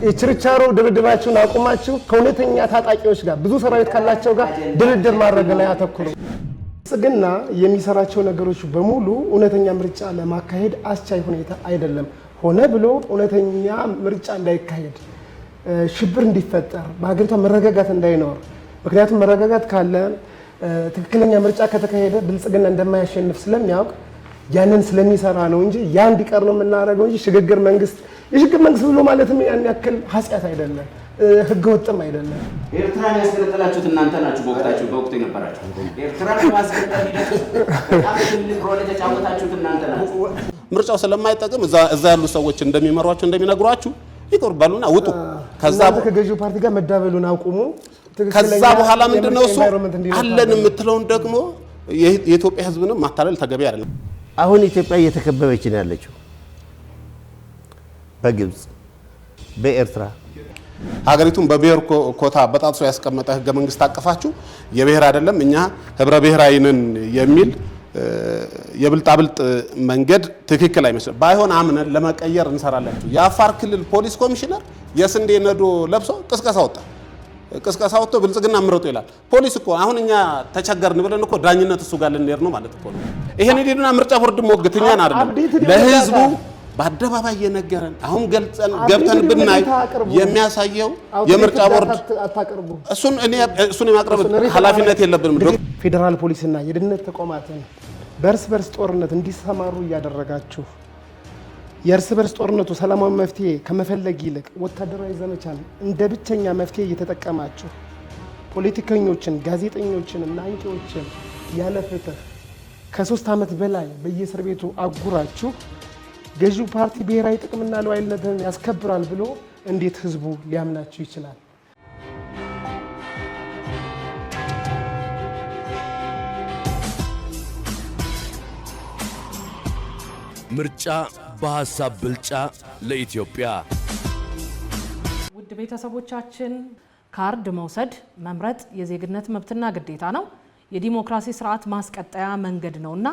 የችርቻሮ ድርድራችሁን አቁማችሁ ከእውነተኛ ታጣቂዎች ጋር ብዙ ሰራዊት ካላቸው ጋር ድርድር ማድረግ ላይ አተኩሩ። ጽግና የሚሰራቸው ነገሮች በሙሉ እውነተኛ ምርጫ ለማካሄድ አስቻይ ሁኔታ አይደለም። ሆነ ብሎ እውነተኛ ምርጫ እንዳይካሄድ ሽብር እንዲፈጠር በሀገሪቷ መረጋጋት እንዳይኖር ምክንያቱም መረጋጋት ካለ ትክክለኛ ምርጫ ከተካሄደ ብልጽግና እንደማያሸንፍ ስለሚያውቅ ያንን ስለሚሰራ ነው እንጂ ያ እንዲቀር ነው የምናደርገው እንጂ የሽግግር መንግስት ብሎ ማለትም ያን ያክል ኃጢአት አይደለም፣ ህገ ወጥም አይደለም። ኤርትራን ያስገነጠላችሁት እናንተ ናችሁ። በወቅቱ የነበራችሁ ኤርትራን ማስገንጠል በጣም ትልቅ ሮል የተጫወታችሁት እናንተ ናችሁ። ምርጫው ስለማይጠቅም እዛ ያሉ ሰዎች እንደሚመሯችሁ እንደሚነግሯችሁ ይቆርባሉና ውጡ። ከገዢው ፓርቲ ጋር መዳበሉን አቁሙ። ከዛ በኋላ ምንድነው እሱ አለን የምትለውን ደግሞ የኢትዮጵያ ህዝብንም ማታለል ተገቢ አይደለም። አሁን ኢትዮጵያ እየተከበበች ነው ያለችው በግብጽ በኤርትራ። ሀገሪቱን በብሔር ኮታ በጣጥሶ ያስቀመጠ ህገ መንግስት አቀፋችሁ የብሔር አይደለም እኛ ህብረ ብሔራዊ ነን የሚል የብልጣብልጥ መንገድ ትክክል አይመስልም። ባይሆን አምነን ለመቀየር እንሰራላችሁ። የአፋር ክልል ፖሊስ ኮሚሽነር የስንዴ ነዶ ለብሶ ቅስቀሳ ወጥቶ ብልጽግና ምረጡ ይላል። ፖሊስ እኮ አሁን እኛ ተቸገርን ብለን እኮ ዳኝነት እሱ ጋር ልንሄድ ነው ማለት እኮ ነው። ይሄን ሄድና ምርጫ ቦርድ ሞግትኛን አይደለም ለህዝቡ በአደባባይ የነገረን አሁን ገብተን ብናይ የሚያሳየው የምርጫ ቦርድ እሱን የማቅረብ ኃላፊነት የለብንም። ፌዴራል ፖሊስና የደህንነት ተቋማትን በእርስ በርስ ጦርነት እንዲሰማሩ እያደረጋችሁ የእርስ በርስ ጦርነቱ ሰላማዊ መፍትሄ ከመፈለግ ይልቅ ወታደራዊ ዘመቻን እንደ ብቸኛ መፍትሄ እየተጠቀማችሁ ፖለቲከኞችን፣ ጋዜጠኞችን እና አንቂዎችን ያለ ፍትህ ከ3 ዓመት በላይ በየእስር ቤቱ አጉራችሁ ገዢው ፓርቲ ብሔራዊ ጥቅምና ሉዓላዊነትን ያስከብራል ብሎ እንዴት ህዝቡ ሊያምናችሁ ይችላል? ምርጫ በሐሳብ ብልጫ ለኢትዮጵያ። ውድ ቤተሰቦቻችን ካርድ መውሰድ መምረጥ የዜግነት መብትና ግዴታ ነው። የዲሞክራሲ ስርዓት ማስቀጠያ መንገድ ነውና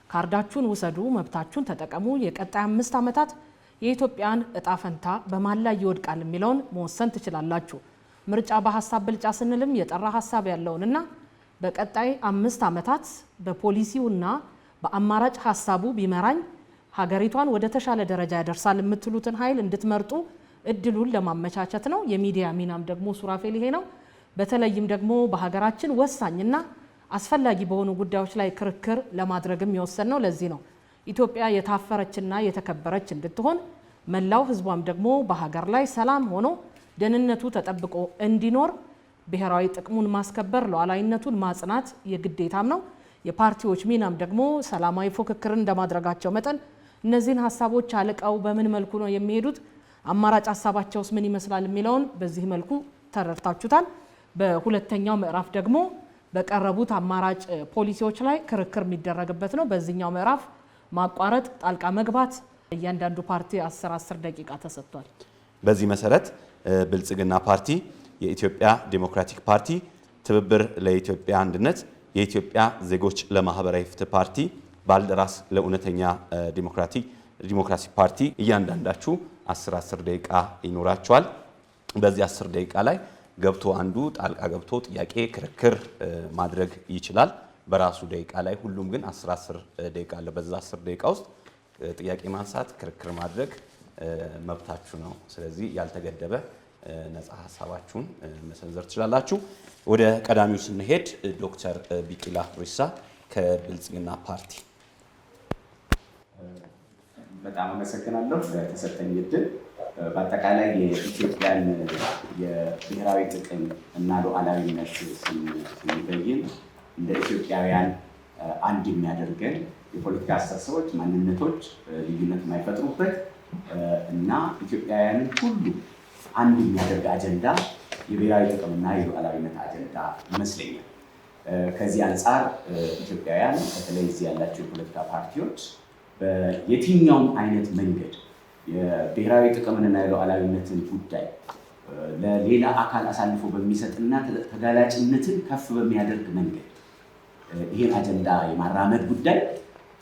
ካርዳችሁን ውሰዱ፣ መብታችሁን ተጠቀሙ። የቀጣይ 5 ዓመታት የኢትዮጵያን እጣ ፈንታ በማን ላይ ይወድቃል የሚለውን መወሰን ትችላላችሁ። ምርጫ በሐሳብ ብልጫ ስንልም የጠራ ሐሳብ ያለውንና በቀጣይ 5 ዓመታት በፖሊሲውና በአማራጭ ሐሳቡ ቢመራኝ ሀገሪቷን ወደ ተሻለ ደረጃ ያደርሳል የምትሉትን ኃይል እንድትመርጡ እድሉን ለማመቻቸት ነው። የሚዲያ ሚናም ደግሞ ሱራፌል ይሄ ነው። በተለይም ደግሞ በሀገራችን ወሳኝና አስፈላጊ በሆኑ ጉዳዮች ላይ ክርክር ለማድረግም የወሰን ነው። ለዚህ ነው ኢትዮጵያ የታፈረችና የተከበረች እንድትሆን መላው ህዝቧም ደግሞ በሀገር ላይ ሰላም ሆኖ ደህንነቱ ተጠብቆ እንዲኖር ብሔራዊ ጥቅሙን ማስከበር ሉዓላዊነቱን ማጽናት የግዴታም ነው። የፓርቲዎች ሚናም ደግሞ ሰላማዊ ፉክክርን እንደማድረጋቸው መጠን እነዚህን ሐሳቦች አልቀው በምን መልኩ ነው የሚሄዱት፣ አማራጭ ሐሳባቸውስ ምን ይመስላል የሚለውን በዚህ መልኩ ተረድታችሁታል። በሁለተኛው ምዕራፍ ደግሞ በቀረቡት አማራጭ ፖሊሲዎች ላይ ክርክር የሚደረግበት ነው። በዚህኛው ምዕራፍ ማቋረጥ፣ ጣልቃ መግባት እያንዳንዱ ፓርቲ 10 ደቂቃ ተሰጥቷል። በዚህ መሰረት ብልጽግና ፓርቲ፣ የኢትዮጵያ ዲሞክራቲክ ፓርቲ፣ ትብብር ለኢትዮጵያ አንድነት፣ የኢትዮጵያ ዜጎች ለማህበራዊ ፍትህ ፓርቲ፣ ባልደራስ ለእውነተኛ ዲሞክራሲ ፓርቲ እያንዳንዳችሁ 10 ደቂቃ ይኖራችኋል። በዚህ 10 ደቂቃ ላይ ገብቶ አንዱ ጣልቃ ገብቶ ጥያቄ ክርክር ማድረግ ይችላል በራሱ ደቂቃ ላይ። ሁሉም ግን 10 ደቂቃ አለ። በዛ 10 ደቂቃ ውስጥ ጥያቄ ማንሳት ክርክር ማድረግ መብታችሁ ነው። ስለዚህ ያልተገደበ ነፃ ሐሳባችሁን መሰንዘር ትችላላችሁ። ወደ ቀዳሚው ስንሄድ ዶክተር ቢቂላ ሁሪሳ ከብልጽግና ፓርቲ። በጣም አመሰግናለሁ ለተሰጠኝ እድል። በአጠቃላይ የኢትዮጵያን የብሔራዊ ጥቅም እና ሉዓላዊነት ስንበይን እንደ ኢትዮጵያውያን አንድ የሚያደርገን የፖለቲካ አስተሳሰቦች፣ ማንነቶች ልዩነት የማይፈጥሩበት እና ኢትዮጵያውያንን ሁሉ አንድ የሚያደርግ አጀንዳ የብሔራዊ ጥቅምና የሉዓላዊነት አጀንዳ ይመስለኛል። ከዚህ አንጻር ኢትዮጵያውያን በተለይ እዚህ ያላቸው የፖለቲካ ፓርቲዎች በየትኛውም አይነት መንገድ የብሔራዊ ጥቅምንና የሉዓላዊነትን ጉዳይ ለሌላ አካል አሳልፎ በሚሰጥና ተጋላጭነትን ከፍ በሚያደርግ መንገድ ይህን አጀንዳ የማራመድ ጉዳይ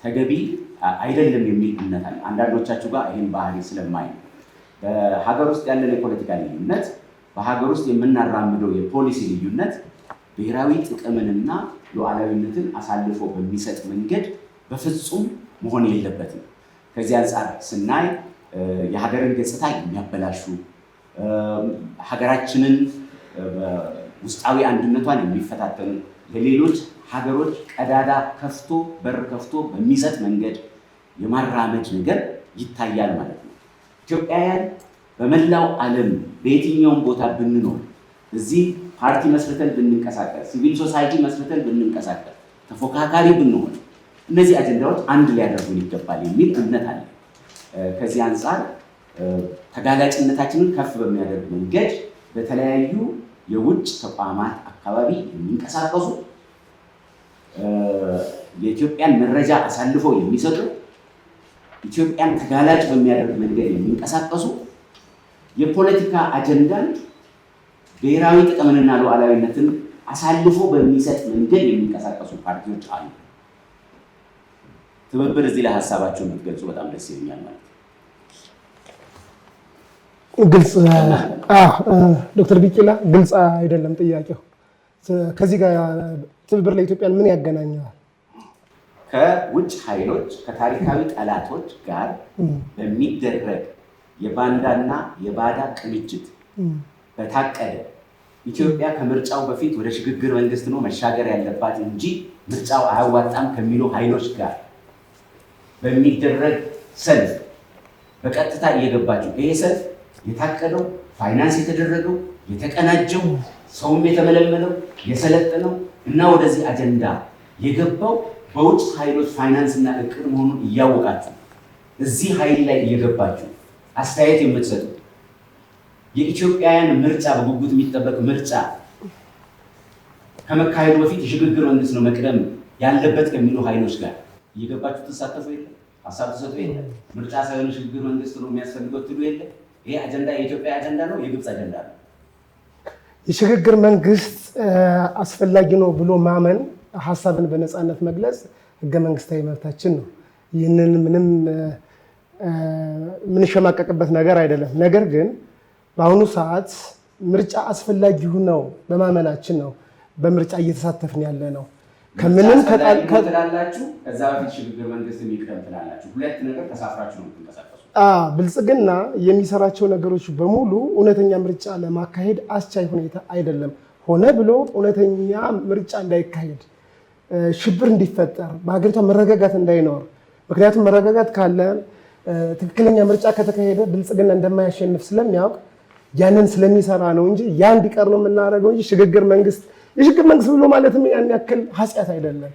ተገቢ አይደለም የሚል እምነት አለ። አንዳንዶቻችሁ ጋር ይህን ባህሪ ስለማይ ነው። በሀገር ውስጥ ያለን የፖለቲካ ልዩነት፣ በሀገር ውስጥ የምናራምደው የፖሊሲ ልዩነት ብሔራዊ ጥቅምንና ሉዓላዊነትን አሳልፎ በሚሰጥ መንገድ በፍጹም መሆን የለበትም። ከዚህ አንጻር ስናይ የሀገርን ገጽታ የሚያበላሹ ሀገራችንን ውስጣዊ አንድነቷን የሚፈታተኑ ለሌሎች ሀገሮች ቀዳዳ ከፍቶ በር ከፍቶ በሚሰጥ መንገድ የማራመድ ነገር ይታያል ማለት ነው። ኢትዮጵያውያን በመላው ዓለም በየትኛውም ቦታ ብንኖር እዚህ ፓርቲ መስርተን ብንንቀሳቀስ፣ ሲቪል ሶሳይቲ መስርተን ብንንቀሳቀስ፣ ተፎካካሪ ብንሆን እነዚህ አጀንዳዎች አንድ ሊያደርጉን ይገባል የሚል እምነት አለ። ከዚህ አንጻር ተጋላጭነታችንን ከፍ በሚያደርግ መንገድ በተለያዩ የውጭ ተቋማት አካባቢ የሚንቀሳቀሱ የኢትዮጵያን መረጃ አሳልፈው የሚሰጡ ኢትዮጵያን ተጋላጭ በሚያደርግ መንገድ የሚንቀሳቀሱ የፖለቲካ አጀንዳን ብሔራዊ ጥቅምንና ሉዓላዊነትን አሳልፎ በሚሰጥ መንገድ የሚንቀሳቀሱ ፓርቲዎች አሉ። ትብብር እዚህ ላይ ሀሳባቸውን የምትገልጹ በጣም ደስ ይለኛል ማለት ነው። ግልጽ ዶክተር ቢቂላ ግልጽ አይደለም ጥያቄው። ከዚህ ጋር ትብብር ለኢትዮጵያን ምን ያገናኘዋል? ከውጭ ኃይሎች ከታሪካዊ ጠላቶች ጋር በሚደረግ የባንዳና የባዳ ቅንጅት በታቀደ ኢትዮጵያ ከምርጫው በፊት ወደ ሽግግር መንግስት ነው መሻገር ያለባት እንጂ ምርጫው አያዋጣም ከሚሉ ኃይሎች ጋር በሚደረግ ሰልፍ በቀጥታ እየገባችሁ ይሄ ሰልፍ የታቀደው ፋይናንስ የተደረገው የተቀናጀው ሰውም የተመለመለው የሰለጠነው እና ወደዚህ አጀንዳ የገባው በውጭ ኃይሎች ፋይናንስ እና እቅድ መሆኑን እያወቃችሁ እዚህ ኃይል ላይ እየገባችሁ አስተያየት የምትሰጡ የኢትዮጵያውያን ምርጫ በጉጉት የሚጠበቅ ምርጫ ከመካሄዱ በፊት የሽግግር መንግስት ነው መቅደም ያለበት ከሚሉ ኃይሎች ጋር እየገባችሁ ትሳተፉ የለ፣ ሀሳብ ትሰጡ የለ፣ ምርጫ ሳይሆን የሽግግር መንግስት ነው የሚያስፈልገው ትሉ የለ። ይሄ አጀንዳ የኢትዮጵያ አጀንዳ ነው፣ የግብፅ አጀንዳ ነው። የሽግግር መንግስት አስፈላጊ ነው ብሎ ማመን፣ ሀሳብን በነፃነት መግለጽ ህገ መንግስታዊ መብታችን ነው። ይህንን ምንም የምንሸማቀቅበት ነገር አይደለም። ነገር ግን በአሁኑ ሰዓት ምርጫ አስፈላጊ ነው በማመናችን ነው በምርጫ እየተሳተፍን ያለ ነው። ከምንም ትላላችሁ፣ ከዛ በፊት ሽግግር መንግስት የሚቀደም ትላላችሁ። ሁለት ነገር ተሳፍራችሁ ነው የምትንቀሳቀሱ። ብልጽግና የሚሰራቸው ነገሮች በሙሉ እውነተኛ ምርጫ ለማካሄድ አስቻይ ሁኔታ አይደለም። ሆነ ብሎ እውነተኛ ምርጫ እንዳይካሄድ፣ ሽብር እንዲፈጠር፣ በሀገሪቷ መረጋጋት እንዳይኖር። ምክንያቱም መረጋጋት ካለ ትክክለኛ ምርጫ ከተካሄደ ብልጽግና እንደማያሸንፍ ስለሚያውቅ ያንን ስለሚሰራ ነው እንጂ ያ እንዲቀር ነው የምናደርገው እንጂ የሽግግር መንግስት ብሎ ማለትም ያን ያክል ኃጢአት አይደለም፣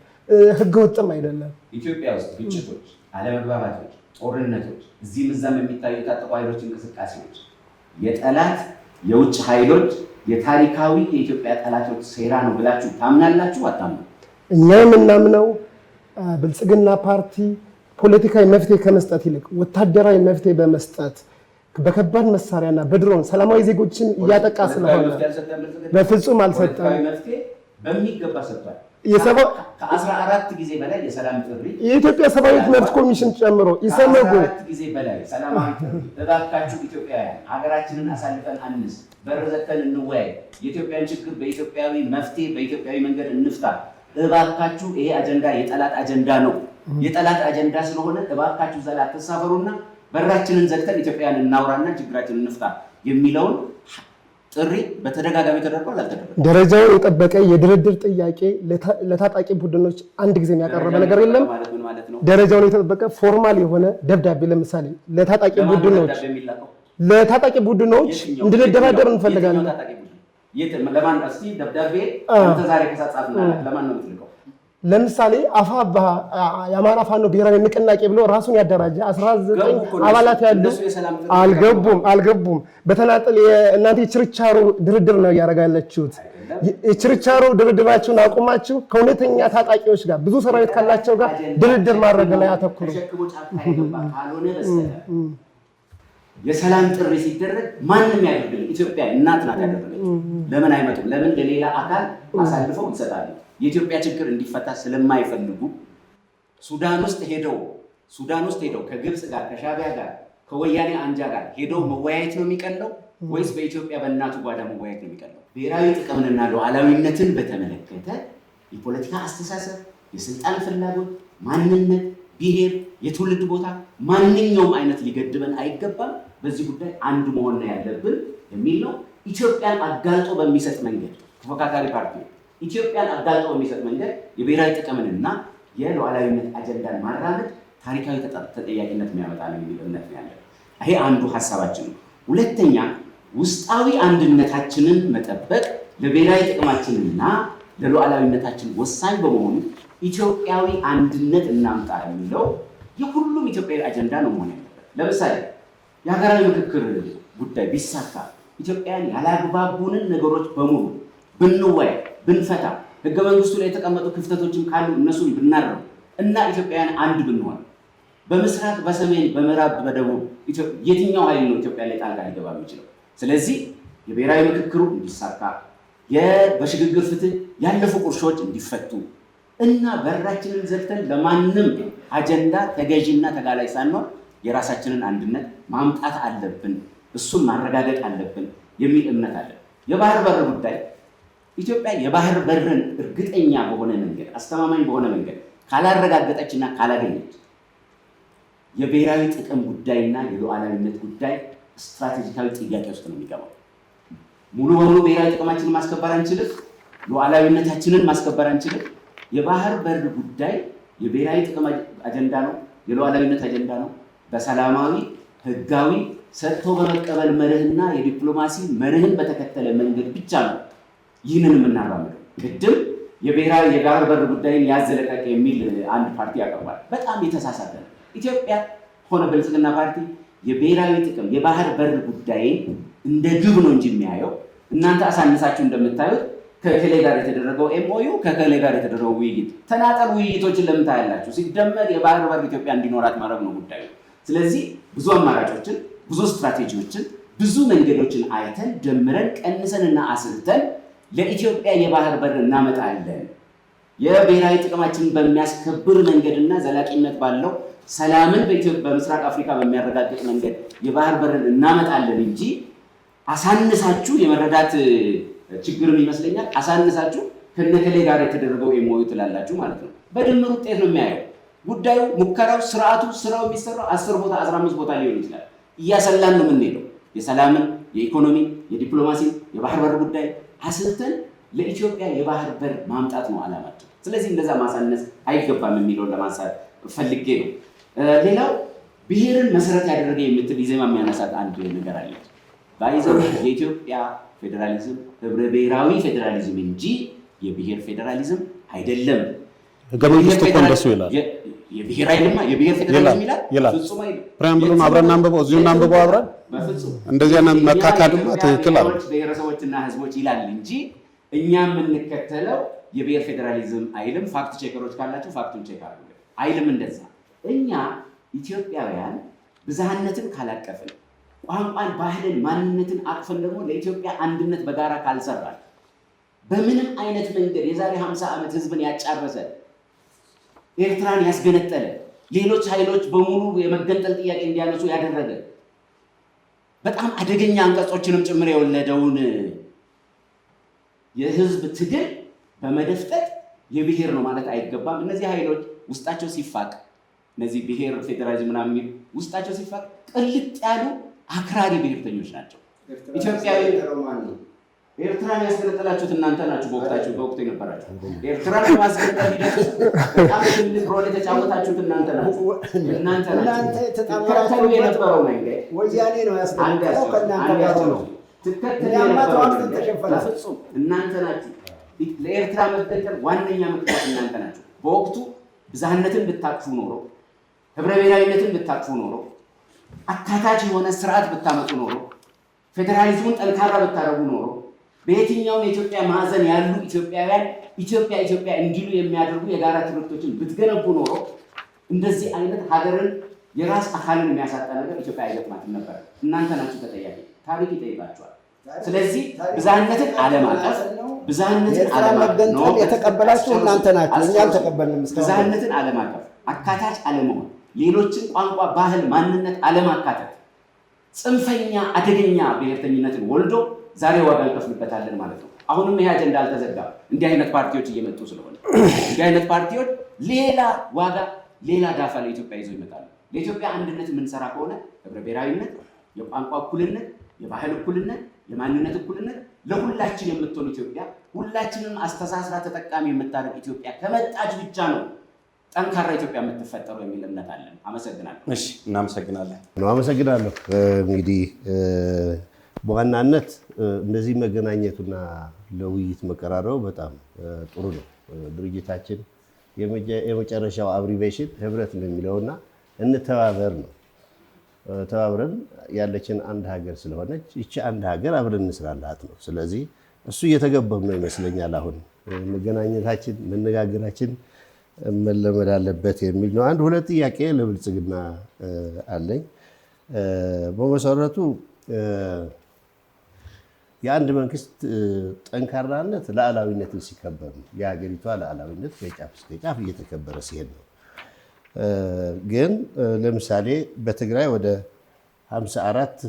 ህገወጥም አይደለም። ኢትዮጵያ ውስጥ ግጭቶች፣ አለመግባባቶች፣ ጦርነቶች፣ እዚህም እዛም የሚታዩ የታጠቁ ኃይሎች እንቅስቃሴዎች የጠላት የውጭ ኃይሎች የታሪካዊ የኢትዮጵያ ጠላቶች ሴራ ነው ብላችሁ ታምናላችሁ? አታምኑ? እኛ የምናምነው ብልጽግና ፓርቲ ፖለቲካዊ መፍትሄ ከመስጠት ይልቅ ወታደራዊ መፍትሄ በመስጠት በከባድ መሳሪያና በድሮን ሰላማዊ ዜጎችን እያጠቃ ስለሆነ በፍጹም አልሰጠም። በሚገባ ሰጥቷል። ከ14 ጊዜ በላይ የሰላም ጥሪ የኢትዮጵያ ሰብአዊ መብት ኮሚሽን ጨምሮ ኢሰመጉ 14 ጊዜ በላይ ሰላማዊ ጥሪ፣ እባካችሁ ኢትዮጵያውያን ሀገራችንን አሳልፈን አንስ፣ በር ዘግተን እንወያይ፣ የኢትዮጵያን ችግር በኢትዮጵያዊ መፍትሄ በኢትዮጵያዊ መንገድ እንፍታ፣ እባካችሁ ይሄ አጀንዳ የጠላት አጀንዳ ነው፣ የጠላት አጀንዳ ስለሆነ እባካችሁ ዘላ ተሳፈሩና በራችንን ዘግተን ኢትዮጵያውያን እናውራና ችግራችንን እንፍታ የሚለውን ጥሪ በተደጋጋሚ ተደርጓል። አልተደረገም። ደረጃውን የጠበቀ የድርድር ጥያቄ ለታጣቂ ቡድኖች አንድ ጊዜ የሚያቀርበ ነገር የለም። ደረጃውን የጠበቀ ፎርማል የሆነ ደብዳቤ ለምሳሌ ለታጣቂ ቡድኖች እንድንደራደር እንፈልጋለን። ለማን እስቲ ደብዳቤ አንተ ዛሬ ከሳጻፍና ለማን ነው የምትልከው? ለምሳሌ የአማራ ፋኖ ብሔራዊ ንቅናቄ ብሎ ራሱን ያደራጀ 19 አባላት ያሉ አልገቡም። በተናጠል እናንተ የችርቻሮ ድርድር ነው እያደረጋለችሁት። የችርቻሮ ድርድራችሁን አቁማችሁ ከእውነተኛ ታጣቂዎች ጋር ብዙ ሰራዊት ካላቸው ጋር ድርድር ማድረግ ላይ አተኩሩ። የሰላም ጥሪ ሲደረግ ማንም ያደርግልን ኢትዮጵያ እናት ናት ያደረገችው። ለምን አይመጡም? ለምን ለሌላ አካል አሳልፈው ይሰጣሉ? የኢትዮጵያ ችግር እንዲፈታ ስለማይፈልጉ ሱዳን ውስጥ ሄደው ከግብፅ ጋር ከሻቢያ ጋር ከወያኔ አንጃ ጋር ሄዶ መወያየት ነው የሚቀለው ወይስ በኢትዮጵያ በእናቱ ጓዳ መወያየት ነው የሚቀለው? ብሔራዊ ጥቅምንና ሉዓላዊነትን በተመለከተ የፖለቲካ አስተሳሰብ፣ የስልጣን ፍላጎት፣ ማንነት፣ ብሔር፣ የትውልድ ቦታ ማንኛውም አይነት ሊገድበን አይገባም። በዚህ ጉዳይ አንድ መሆን ያለብን የሚል ነው። ኢትዮጵያን አጋልጦ በሚሰጥ መንገድ ተፎካካሪ ፓርቲ ኢትዮጵያን አጋልጦ በሚሰጥ መንገድ የብሔራዊ ጥቅምንና የሉዓላዊነት አጀንዳን ማራመድ ታሪካዊ ተጠያቂነት የሚያመጣ ነው የሚል እምነት ነው ያለው። ይሄ አንዱ ሀሳባችን ነው። ሁለተኛ ውስጣዊ አንድነታችንን መጠበቅ ለብሔራዊ ጥቅማችንና ለሉዓላዊነታችን ወሳኝ በመሆኑ ኢትዮጵያዊ አንድነት እናምጣ የሚለው የሁሉም ኢትዮጵያዊ አጀንዳ ነው መሆን ያለበት። ለምሳሌ የሀገራዊ ምክክር ጉዳይ ቢሳካ ኢትዮጵያን ያላግባቡንን ነገሮች በሙሉ ብንወያይ ብንፈታ፣ ህገ መንግስቱ ላይ የተቀመጡ ክፍተቶችን ካሉ እነሱን ብናረም እና ኢትዮጵያውያን አንድ ብንሆን በምስራቅ፣ በሰሜን፣ በምዕራብ፣ በደቡብ የትኛው ኃይል ነው ኢትዮጵያ ላይ ጣልቃ ሊገባ የሚችለው? ስለዚህ የብሔራዊ ምክክሩ እንዲሳካ በሽግግር ፍትህ ያለፉ ቁርሾች እንዲፈቱ እና በራችንን ዘግተን ለማንም አጀንዳ ተገዥና ተጋላጭ ሳንሆን የራሳችንን አንድነት ማምጣት አለብን፣ እሱን ማረጋገጥ አለብን የሚል እምነት አለ። የባህር በር ጉዳይ ኢትዮጵያ የባህር በርን እርግጠኛ በሆነ መንገድ አስተማማኝ በሆነ መንገድ ካላረጋገጠችና ካላገኘች የብሔራዊ ጥቅም ጉዳይና የሉዓላዊነት ጉዳይ ስትራቴጂካዊ ጥያቄ ውስጥ ነው የሚገባው። ሙሉ በሙሉ ብሔራዊ ጥቅማችንን ማስከበር አንችልም፣ ሉዓላዊነታችንን ማስከበር አንችልም። የባህር በር ጉዳይ የብሔራዊ ጥቅም አጀንዳ ነው፣ የሉዓላዊነት አጀንዳ ነው። በሰላማዊ ህጋዊ ሰጥቶ በመቀበል መርህና የዲፕሎማሲ መርህን በተከተለ መንገድ ብቻ ነው ይህንን የምናራምደው። ቅድም የብሔራዊ የባህር በር ጉዳይን ያዘለቀቀ የሚል አንድ ፓርቲ ያቀርባል። በጣም የተሳሳተ ነው። ኢትዮጵያ ሆነ ብልጽግና ፓርቲ የብሔራዊ ጥቅም የባህር በር ጉዳይን እንደ ግብ ነው እንጂ የሚያየው እናንተ አሳንሳችሁ እንደምታዩት ከከሌ ጋር የተደረገው ኤምኦዩ ከከሌ ጋር የተደረገው ውይይት ተናጠል ውይይቶችን ለምን ታያላችሁ? ሲደመር የባህር በር ኢትዮጵያ እንዲኖራት ማድረግ ነው ጉዳዩ። ስለዚህ ብዙ አማራጮችን፣ ብዙ ስትራቴጂዎችን፣ ብዙ መንገዶችን አይተን ደምረን ቀንሰንና አስልተን ለኢትዮጵያ የባህር በር እናመጣለን። የብሔራዊ ጥቅማችንን በሚያስከብር መንገድና ዘላቂነት ባለው ሰላምን በምስራቅ አፍሪካ በሚያረጋግጥ መንገድ የባህር በርን እናመጣለን እንጂ አሳንሳችሁ የመረዳት ችግርም ይመስለኛል አሳንሳችሁ ከነከሌ ጋር የተደረገው ኤምኦዩ ትላላችሁ ማለት ነው። በድምር ውጤት ነው የሚያየው ጉዳዩ። ሙከራው፣ ስርዓቱ፣ ስራው የሚሰራው 10 ቦታ 15 ቦታ ሊሆን ይችላል። እያሰላን ነው የምንሄደው። የሰላምን፣ የኢኮኖሚ፣ የዲፕሎማሲ፣ የባህር በር ጉዳይ አስልተን ለኢትዮጵያ የባህር በር ማምጣት ነው አላማችን። ስለዚህ እንደዛ ማሳነስ አይገባም የሚለውን ለማንሳት ፈልጌ ነው። ሌላው ብሔርን መሰረት ያደረገ የምትል ኢዜማ የሚያነሳት አንድ ነገር አለ። ባይዘው የኢትዮጵያ ፌዴራሊዝም ህብረ ብሔራዊ ፌዴራሊዝም እንጂ የብሔር ፌዴራሊዝም አይደለም። ህገ መንግስቱ እኮ እንደሱ ይላል። የብሔር አይደለም፣ የብሔር ፌዴራሊዝም ይላል። ፍጹም አይደለም። ፕሪያምብሉን አብረን አንብበው፣ እዚሁ አንብበው አብረን። በፍጹም እንደዚህ አይነት መካካድማ ትክክል አለ። ብሔረሰቦችና ህዝቦች ይላል እንጂ እኛ የምንከተለው የብሔር ፌዴራሊዝም አይልም። ፋክት ቼከሮች ካላችሁ ፋክቱን ቼክ አድርጉ። አይልም እንደዛ። እኛ ኢትዮጵያውያን ብዝሃነትን ካላቀፍን፣ ቋንቋን፣ ባህልን፣ ማንነትን አቅፈን ደግሞ ለኢትዮጵያ አንድነት በጋራ ካልሰራን በምንም አይነት መንገድ የዛሬ 50 ዓመት ህዝብን ያጫረሰ ኤርትራን ያስገነጠለ ሌሎች ኃይሎች በሙሉ የመገንጠል ጥያቄ እንዲያነሱ ያደረገ በጣም አደገኛ አንቀጾችንም ጭምር የወለደውን የህዝብ ትግል በመደፍጠጥ የብሔር ነው ማለት አይገባም። እነዚህ ኃይሎች ውስጣቸው ሲፋቅ፣ እነዚህ ብሔር ፌዴራሊዝም ምናምን የሚሉ ውስጣቸው ሲፋቅ ቅልጥ ያሉ አክራሪ ብሔርተኞች ናቸው። ኢትዮጵያዊ ኤርትራን ያስገነጠላችሁት እናንተ ናችሁ። በወቅቱ የነበራችሁ ኤርትራን ማስገንጠል ሂደት በጣም ትልቅ ሮል የተጫወታችሁት እናንተ ናችሁ። እናንተ ትከተሉ የነበረው መንገድ ወያኔ ነው ያስገነጠለው። ከእናንተ ጋር ነው ትከተሉ የነበረው በፍጹም እናንተ ናችሁ። ለኤርትራ መገንጠል ዋነኛ ምክንያት እናንተ ናችሁ። በወቅቱ ብዝሃነትን ብታቅፉ ኖሮ፣ ህብረ ብሔራዊነትን ብታቅፉ ኖሮ፣ አካታች የሆነ ስርዓት ብታመጡ ኖሮ፣ ፌዴራሊዝሙን ጠንካራ ብታደርጉ ኖሮ፣ በየትኛውም የኢትዮጵያ ማዕዘን ያሉ ኢትዮጵያውያን ኢትዮጵያ ኢትዮጵያ እንዲሉ የሚያደርጉ የጋራ ትርክቶችን ብትገነቡ ኖሮ እንደዚህ አይነት ሀገርን የራስ አካልን የሚያሳጣ ነገር ኢትዮጵያ አይገጥማትም ነበር። እናንተ ናችሁ ተጠያቂ። ታሪክ ይጠይቃችኋል። ስለዚህ ብዝሃነትን አለማቀፍ ብዝሃነትን አለማቀፍ ነው የተቀበላችሁ እናንተ ናችሁ። እኛ አልተቀበልንም። ብዝሃነትን አለማቀፍ፣ አካታች አለመሆን፣ ሌሎችን ቋንቋ፣ ባህል፣ ማንነት አለማካተት ጽንፈኛ አደገኛ ብሔርተኝነትን ወልዶ ዛሬ ዋጋ እንከፍልበታለን ማለት ነው። አሁንም ይሄ አጀንዳ አልተዘጋም። እንዲህ አይነት ፓርቲዎች እየመጡ ስለሆነ እንዲህ አይነት ፓርቲዎች ሌላ ዋጋ ሌላ ዳፋ ለኢትዮጵያ ይዘው ይመጣሉ። ለኢትዮጵያ አንድነት የምንሰራ ከሆነ ህብረ ብሔራዊነት፣ የቋንቋ እኩልነት፣ የባህል እኩልነት፣ የማንነት እኩልነት ለሁላችን የምትሆን ኢትዮጵያ ሁላችንም አስተሳስራ ተጠቃሚ የምታደርግ ኢትዮጵያ ከመጣች ብቻ ነው ጠንካራ ኢትዮጵያ የምትፈጠረው የሚል እምነት አለን። አመሰግናለሁ። እሺ፣ እናመሰግናለን። አመሰግናለሁ። እንግዲህ በዋናነት እንደዚህ መገናኘቱና ለውይይት መቀራረቡ በጣም ጥሩ ነው። ድርጅታችን የመጨረሻው አብሪቬሽን ህብረት ነው የሚለውና እንተባበር ነው። ተባብረን ያለችን አንድ ሀገር ስለሆነች ይቺ አንድ ሀገር አብረን እንስራላት ነው። ስለዚህ እሱ እየተገበም ነው ይመስለኛል። አሁን መገናኘታችን መነጋገራችን መለመድ አለበት የሚል ነው። አንድ ሁለት ጥያቄ ለብልጽግና አለኝ። በመሰረቱ የአንድ መንግስት ጠንካራነት ሉዓላዊነትን ሲከበር ነው። የሀገሪቷ ሉዓላዊነት ከጫፍ እስከ ጫፍ እየተከበረ ሲሄድ ነው። ግን ለምሳሌ በትግራይ ወደ 54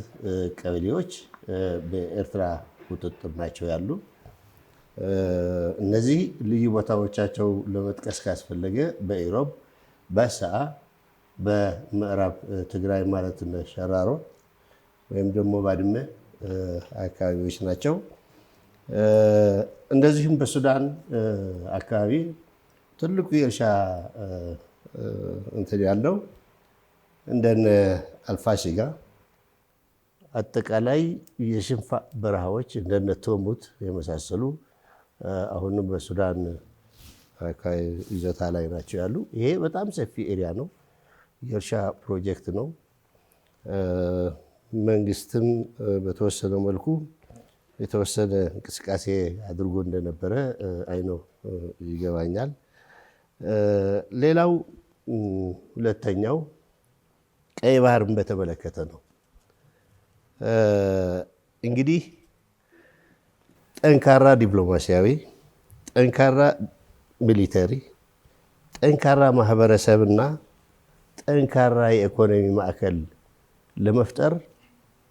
ቀበሌዎች በኤርትራ ቁጥጥር ናቸው ያሉ። እነዚህ ልዩ ቦታዎቻቸው ለመጥቀስ ካስፈለገ በኢሮብ፣ በሰዓ፣ በምዕራብ ትግራይ ማለት ነው ሸራሮ ወይም ደግሞ ባድመ አካባቢዎች ናቸው። እንደዚሁም በሱዳን አካባቢ ትልቁ የእርሻ እንትን ያለው እንደነ አልፋሽጋ አጠቃላይ የሽንፋ በረሃዎች እንደነ ቶሙት የመሳሰሉ አሁንም በሱዳን አካባቢ ይዘታ ላይ ናቸው ያሉ። ይሄ በጣም ሰፊ ኤሪያ ነው። የእርሻ ፕሮጀክት ነው። መንግስትም በተወሰነ መልኩ የተወሰነ እንቅስቃሴ አድርጎ እንደነበረ አይኖ ይገባኛል። ሌላው ሁለተኛው ቀይ ባህርን በተመለከተ ነው። እንግዲህ ጠንካራ ዲፕሎማሲያዊ፣ ጠንካራ ሚሊተሪ፣ ጠንካራ ማህበረሰብና ጠንካራ የኢኮኖሚ ማዕከል ለመፍጠር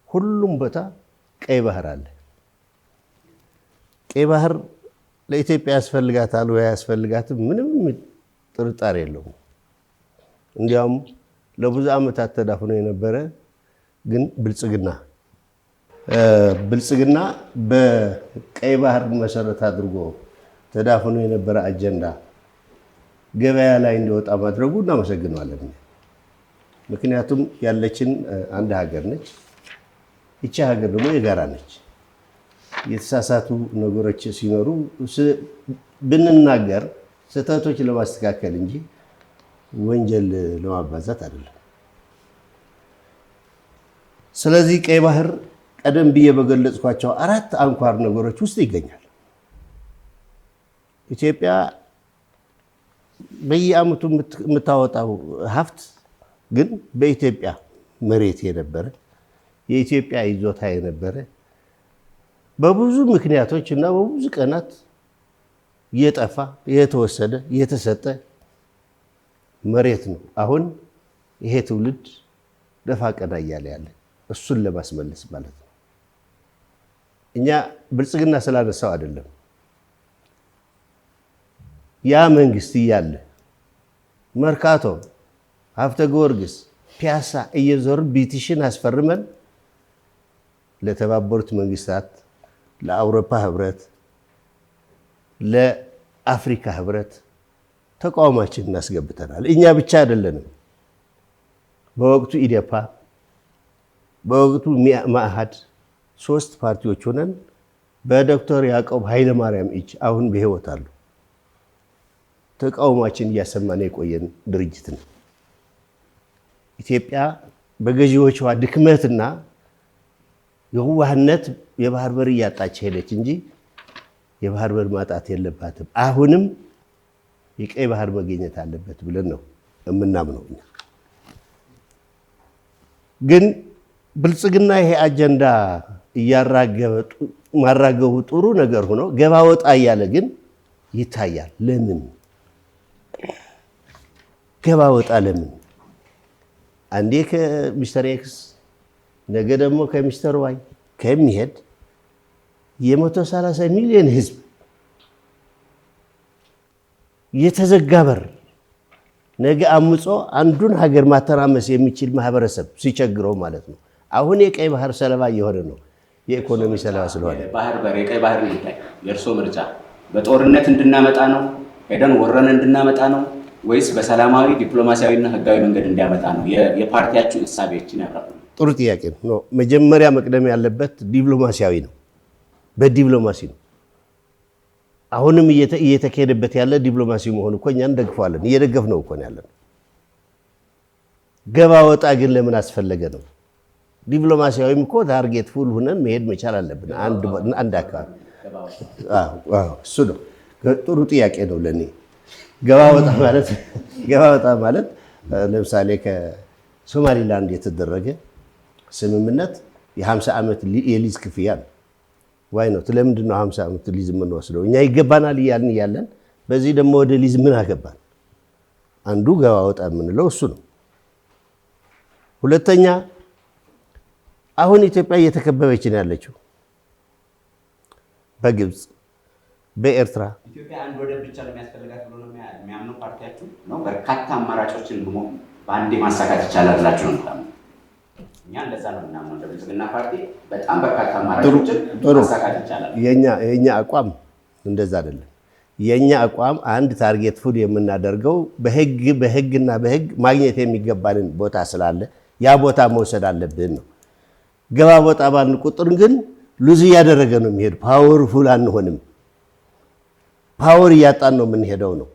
ሁሉም ቦታ ቀይ ባህር አለ። ቀይ ባህር ለኢትዮጵያ ያስፈልጋታል ወይ ያስፈልጋትም ምንም ጥርጣሬ የለውም። እንዲያውም ለብዙ ዓመታት ተዳፍኖ የነበረ ግን ብልጽግና በቀይ ባህር መሰረት አድርጎ ተዳፍኖ የነበረ አጀንዳ ገበያ ላይ እንዲወጣ ማድረጉ እናመሰግነዋለን። ምክንያቱም ያለችን አንድ ሀገር ነች። ይቺ ሀገር ደግሞ የጋራ ነች። የተሳሳቱ ነገሮች ሲኖሩ ብንናገር ስህተቶች ለማስተካከል እንጂ ወንጀል ለማባዛት አይደለም። ስለዚህ ቀይ ባህር ቀደም ብዬ በገለጽኳቸው 4 አንኳር ነገሮች ውስጥ ይገኛል። ኢትዮጵያ በየዓመቱ የምታወጣው ሀብት ግን በኢትዮጵያ መሬት የነበረ የኢትዮጵያ ይዞታ የነበረ በብዙ ምክንያቶች እና በብዙ ቀናት የጠፋ የተወሰደ የተሰጠ መሬት ነው። አሁን ይሄ ትውልድ ደፋ ቀና እያለ ያለ እሱን ለማስመለስ ማለት ነው። እኛ ብልጽግና ስላነሳው አይደለም። ያ መንግስት እያለ መርካቶ፣ ሀብተ ጊዮርጊስ፣ ፒያሳ እየዞርን ቢቲሽን አስፈርመን ለተባበሩት መንግስታት፣ ለአውሮፓ ህብረት፣ ለአፍሪካ ህብረት ተቃውሟችን እናስገብተናል። እኛ ብቻ አይደለንም። በወቅቱ ኢዴፓ፣ በወቅቱ መኢአድ 3 ፓርቲዎች ሆነን በዶክተር ያዕቆብ ኃይለማርያም እጅ አሁን በህይወት አሉ ተቃውሟችን እያሰማን የቆየን ድርጅት ነው። ኢትዮጵያ በገዢዎቿ ድክመትና የዋህነት የባህር በር እያጣች ሄደች እንጂ የባህር በር ማጣት የለባትም። አሁንም የቀይ ባህር መገኘት አለበት ብለን ነው የምናምነው። ግን ብልጽግና ይሄ አጀንዳ ማራገቡ ጥሩ ነገር ሆኖ ገባ ወጣ እያለ ግን ይታያል። ለምን ገባ ወጣ? ለምን አንዴ ከሚስተር ኤክስ ነገ ደግሞ ከሚስተር ዋይ ከሚሄድ የ130 ሚሊዮን ህዝብ የተዘጋ በር ነገ አምጾ አንዱን ሀገር ማተራመስ የሚችል ማህበረሰብ ሲቸግረው ማለት ነው። አሁን የቀይ ባህር ሰለባ እየሆነ ነው። የኢኮኖሚ ሰለባ ስለሆነ ባህር በር የቀይ ባህር ይታይ የእርሶ ምርጫ በጦርነት እንድናመጣ ነው ሄደን ወረን እንድናመጣ ነው ወይስ በሰላማዊ ዲፕሎማሲያዊና ህጋዊ መንገድ እንዲያመጣ ነው? የፓርቲያችሁ እሳቤዎችን ያብራሩ። ጥሩ ጥያቄ ነው። መጀመሪያ መቅደም ያለበት ዲፕሎማሲያዊ ነው። በዲፕሎማሲ ነው አሁንም እየተካሄደበት ያለ ዲፕሎማሲ መሆኑ እኮ እኛ እንደግፈዋለን፣ እየደገፍነው እኮ ነው ያለን። ገባ ወጣ ግን ለምን አስፈለገ ነው? ዲፕሎማሲያዊም እኮ ታርጌት ፉል ሆነን መሄድ መቻል አለብን። አንድ አካባቢ እሱ ነው። ጥሩ ጥያቄ ነው ለኔ። ገባ ወጣ ማለት ለምሳሌ ከሶማሊላንድ የተደረገ ስምምነት የ50 ዓመት የሊዝ ክፍያ ነው። ዋይ ነው ለምንድን ነው 50 ዓመት ሊዝ የምንወስደው? እኛ ይገባናል እያልን በዚህ ደግሞ ወደ ሊዝ ምን አገባን? አንዱ ገባ ወጣ የምንለው እሱ ነው። ሁለተኛ አሁን ኢትዮጵያ እየተከበበች ነው ያለችው በግብፅ በኤርትራ። ኢትዮጵያ አንድ ወደብ ብቻ ለሚያስፈልጋት ብሎ ነው የሚያምነው ፓርቲያችሁ ነው? በርካታ አማራጮችን ደግሞ በአንዴ ማሳካት ይቻላል ብላችሁ ነው? እኛ እንደዛ ነው የምናምነው። እንደ ብልጽግና ፓርቲ በጣም በርካታ አማራጮችን ማሳካት ይቻላል። የኛ አቋም እንደዛ አይደለም። የኛ አቋም አንድ ታርጌት ፉድ የምናደርገው በህግና በህግ ማግኘት የሚገባንን ቦታ ስላለ ያ ቦታ መውሰድ አለብን ነው። ገባ ቦታ ባልን ቁጥር ግን ሉዝ እያደረገ ነው የሚሄድ። ፓወርፉል አንሆንም። ፓወር እያጣን ነው የምንሄደው ነው።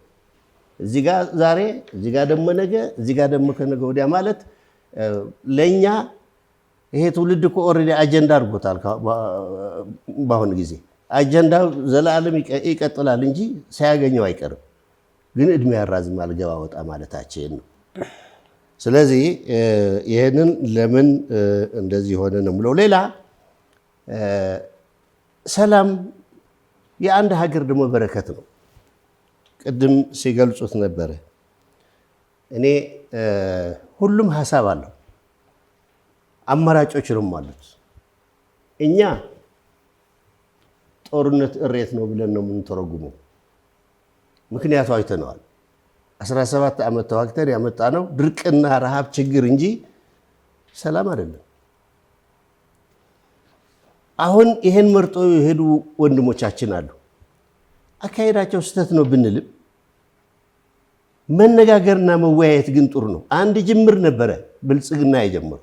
እዚህ ጋር ዛሬ፣ እዚህ ጋር ደግሞ ነገ፣ እዚህ ጋር ደግሞ ከነገ ወዲያ ማለት ለኛ ይሄ ትውልድ እኮ ኦልሬዲ አጀንዳ አድርጎታል። በአሁኑ ጊዜ አጀንዳ ዘላለም ይቀጥላል እንጂ ሳያገኘው አይቀርም። ግን እድሜ ያራዝማል ገባ ወጣ ማለታችን ነው። ስለዚህ ይሄንን ለምን እንደዚህ ሆነ ነው ብለው ሌላ ሰላም የአንድ ሀገር ደግሞ በረከት ነው። ቅድም ሲገልጹት ነበረ። እኔ ሁሉም ሀሳብ አለው፣ አማራጮች ነው አሉት። እኛ ጦርነት እሬት ነው ብለን ነው የምንተረጉመው። ምክንያቱ አይተነዋል። 17 ዓመት ተዋግተን ያመጣ ነው ድርቅና ረሃብ ችግር እንጂ ሰላም አይደለም። አሁን ይሄን መርጦ የሄዱ ወንድሞቻችን አሉ። አካሄዳቸው ስህተት ነው ብንልም መነጋገርና መወያየት ግን ጥሩ ነው። አንድ ጅምር ነበረ ብልጽግና የጀመሩ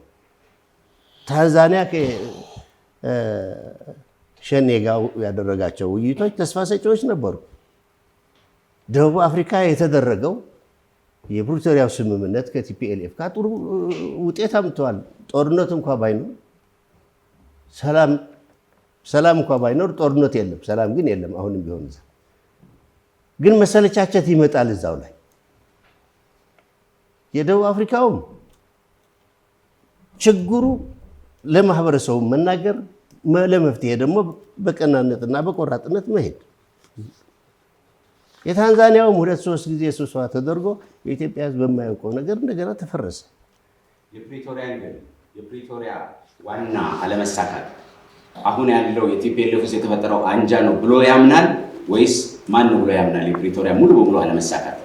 ታንዛኒያ ከሸኔ ጋር ያደረጋቸው ውይይቶች ተስፋ ሰጪዎች ነበሩ። ደቡብ አፍሪካ የተደረገው የፕሪቶሪያው ስምምነት ከቲፒኤልኤፍ ጋር ጥሩ ውጤት አምጥተዋል። ጦርነት እንኳ ባይኖር ሰላም እንኳ ባይኖር ጦርነት የለም፣ ሰላም ግን የለም። አሁንም ቢሆን ግን መሰለቻቸት ይመጣል እዛው ላይ። የደቡብ አፍሪካውም ችግሩ ለማህበረሰቡ መናገር፣ ለመፍትሄ ደግሞ በቀናነትና በቆራጥነት መሄድ። የታንዛኒያውም 2-3 ጊዜ ስብሰባ ተደርጎ የኢትዮጵያ ሕዝብ በማያውቀው ነገር እንደገና ተፈረሰ። የፕሪቶሪያ ዋና አለመሳካት አሁን ያለው የቲፒኤልኤፍ ውስጥ የተፈጠረው አንጃ ነው ብሎ ያምናል ወይስ ማን ነው ብሎ ያምናል? የፕሪቶሪያ ሙሉ በሙሉ አለመሳካት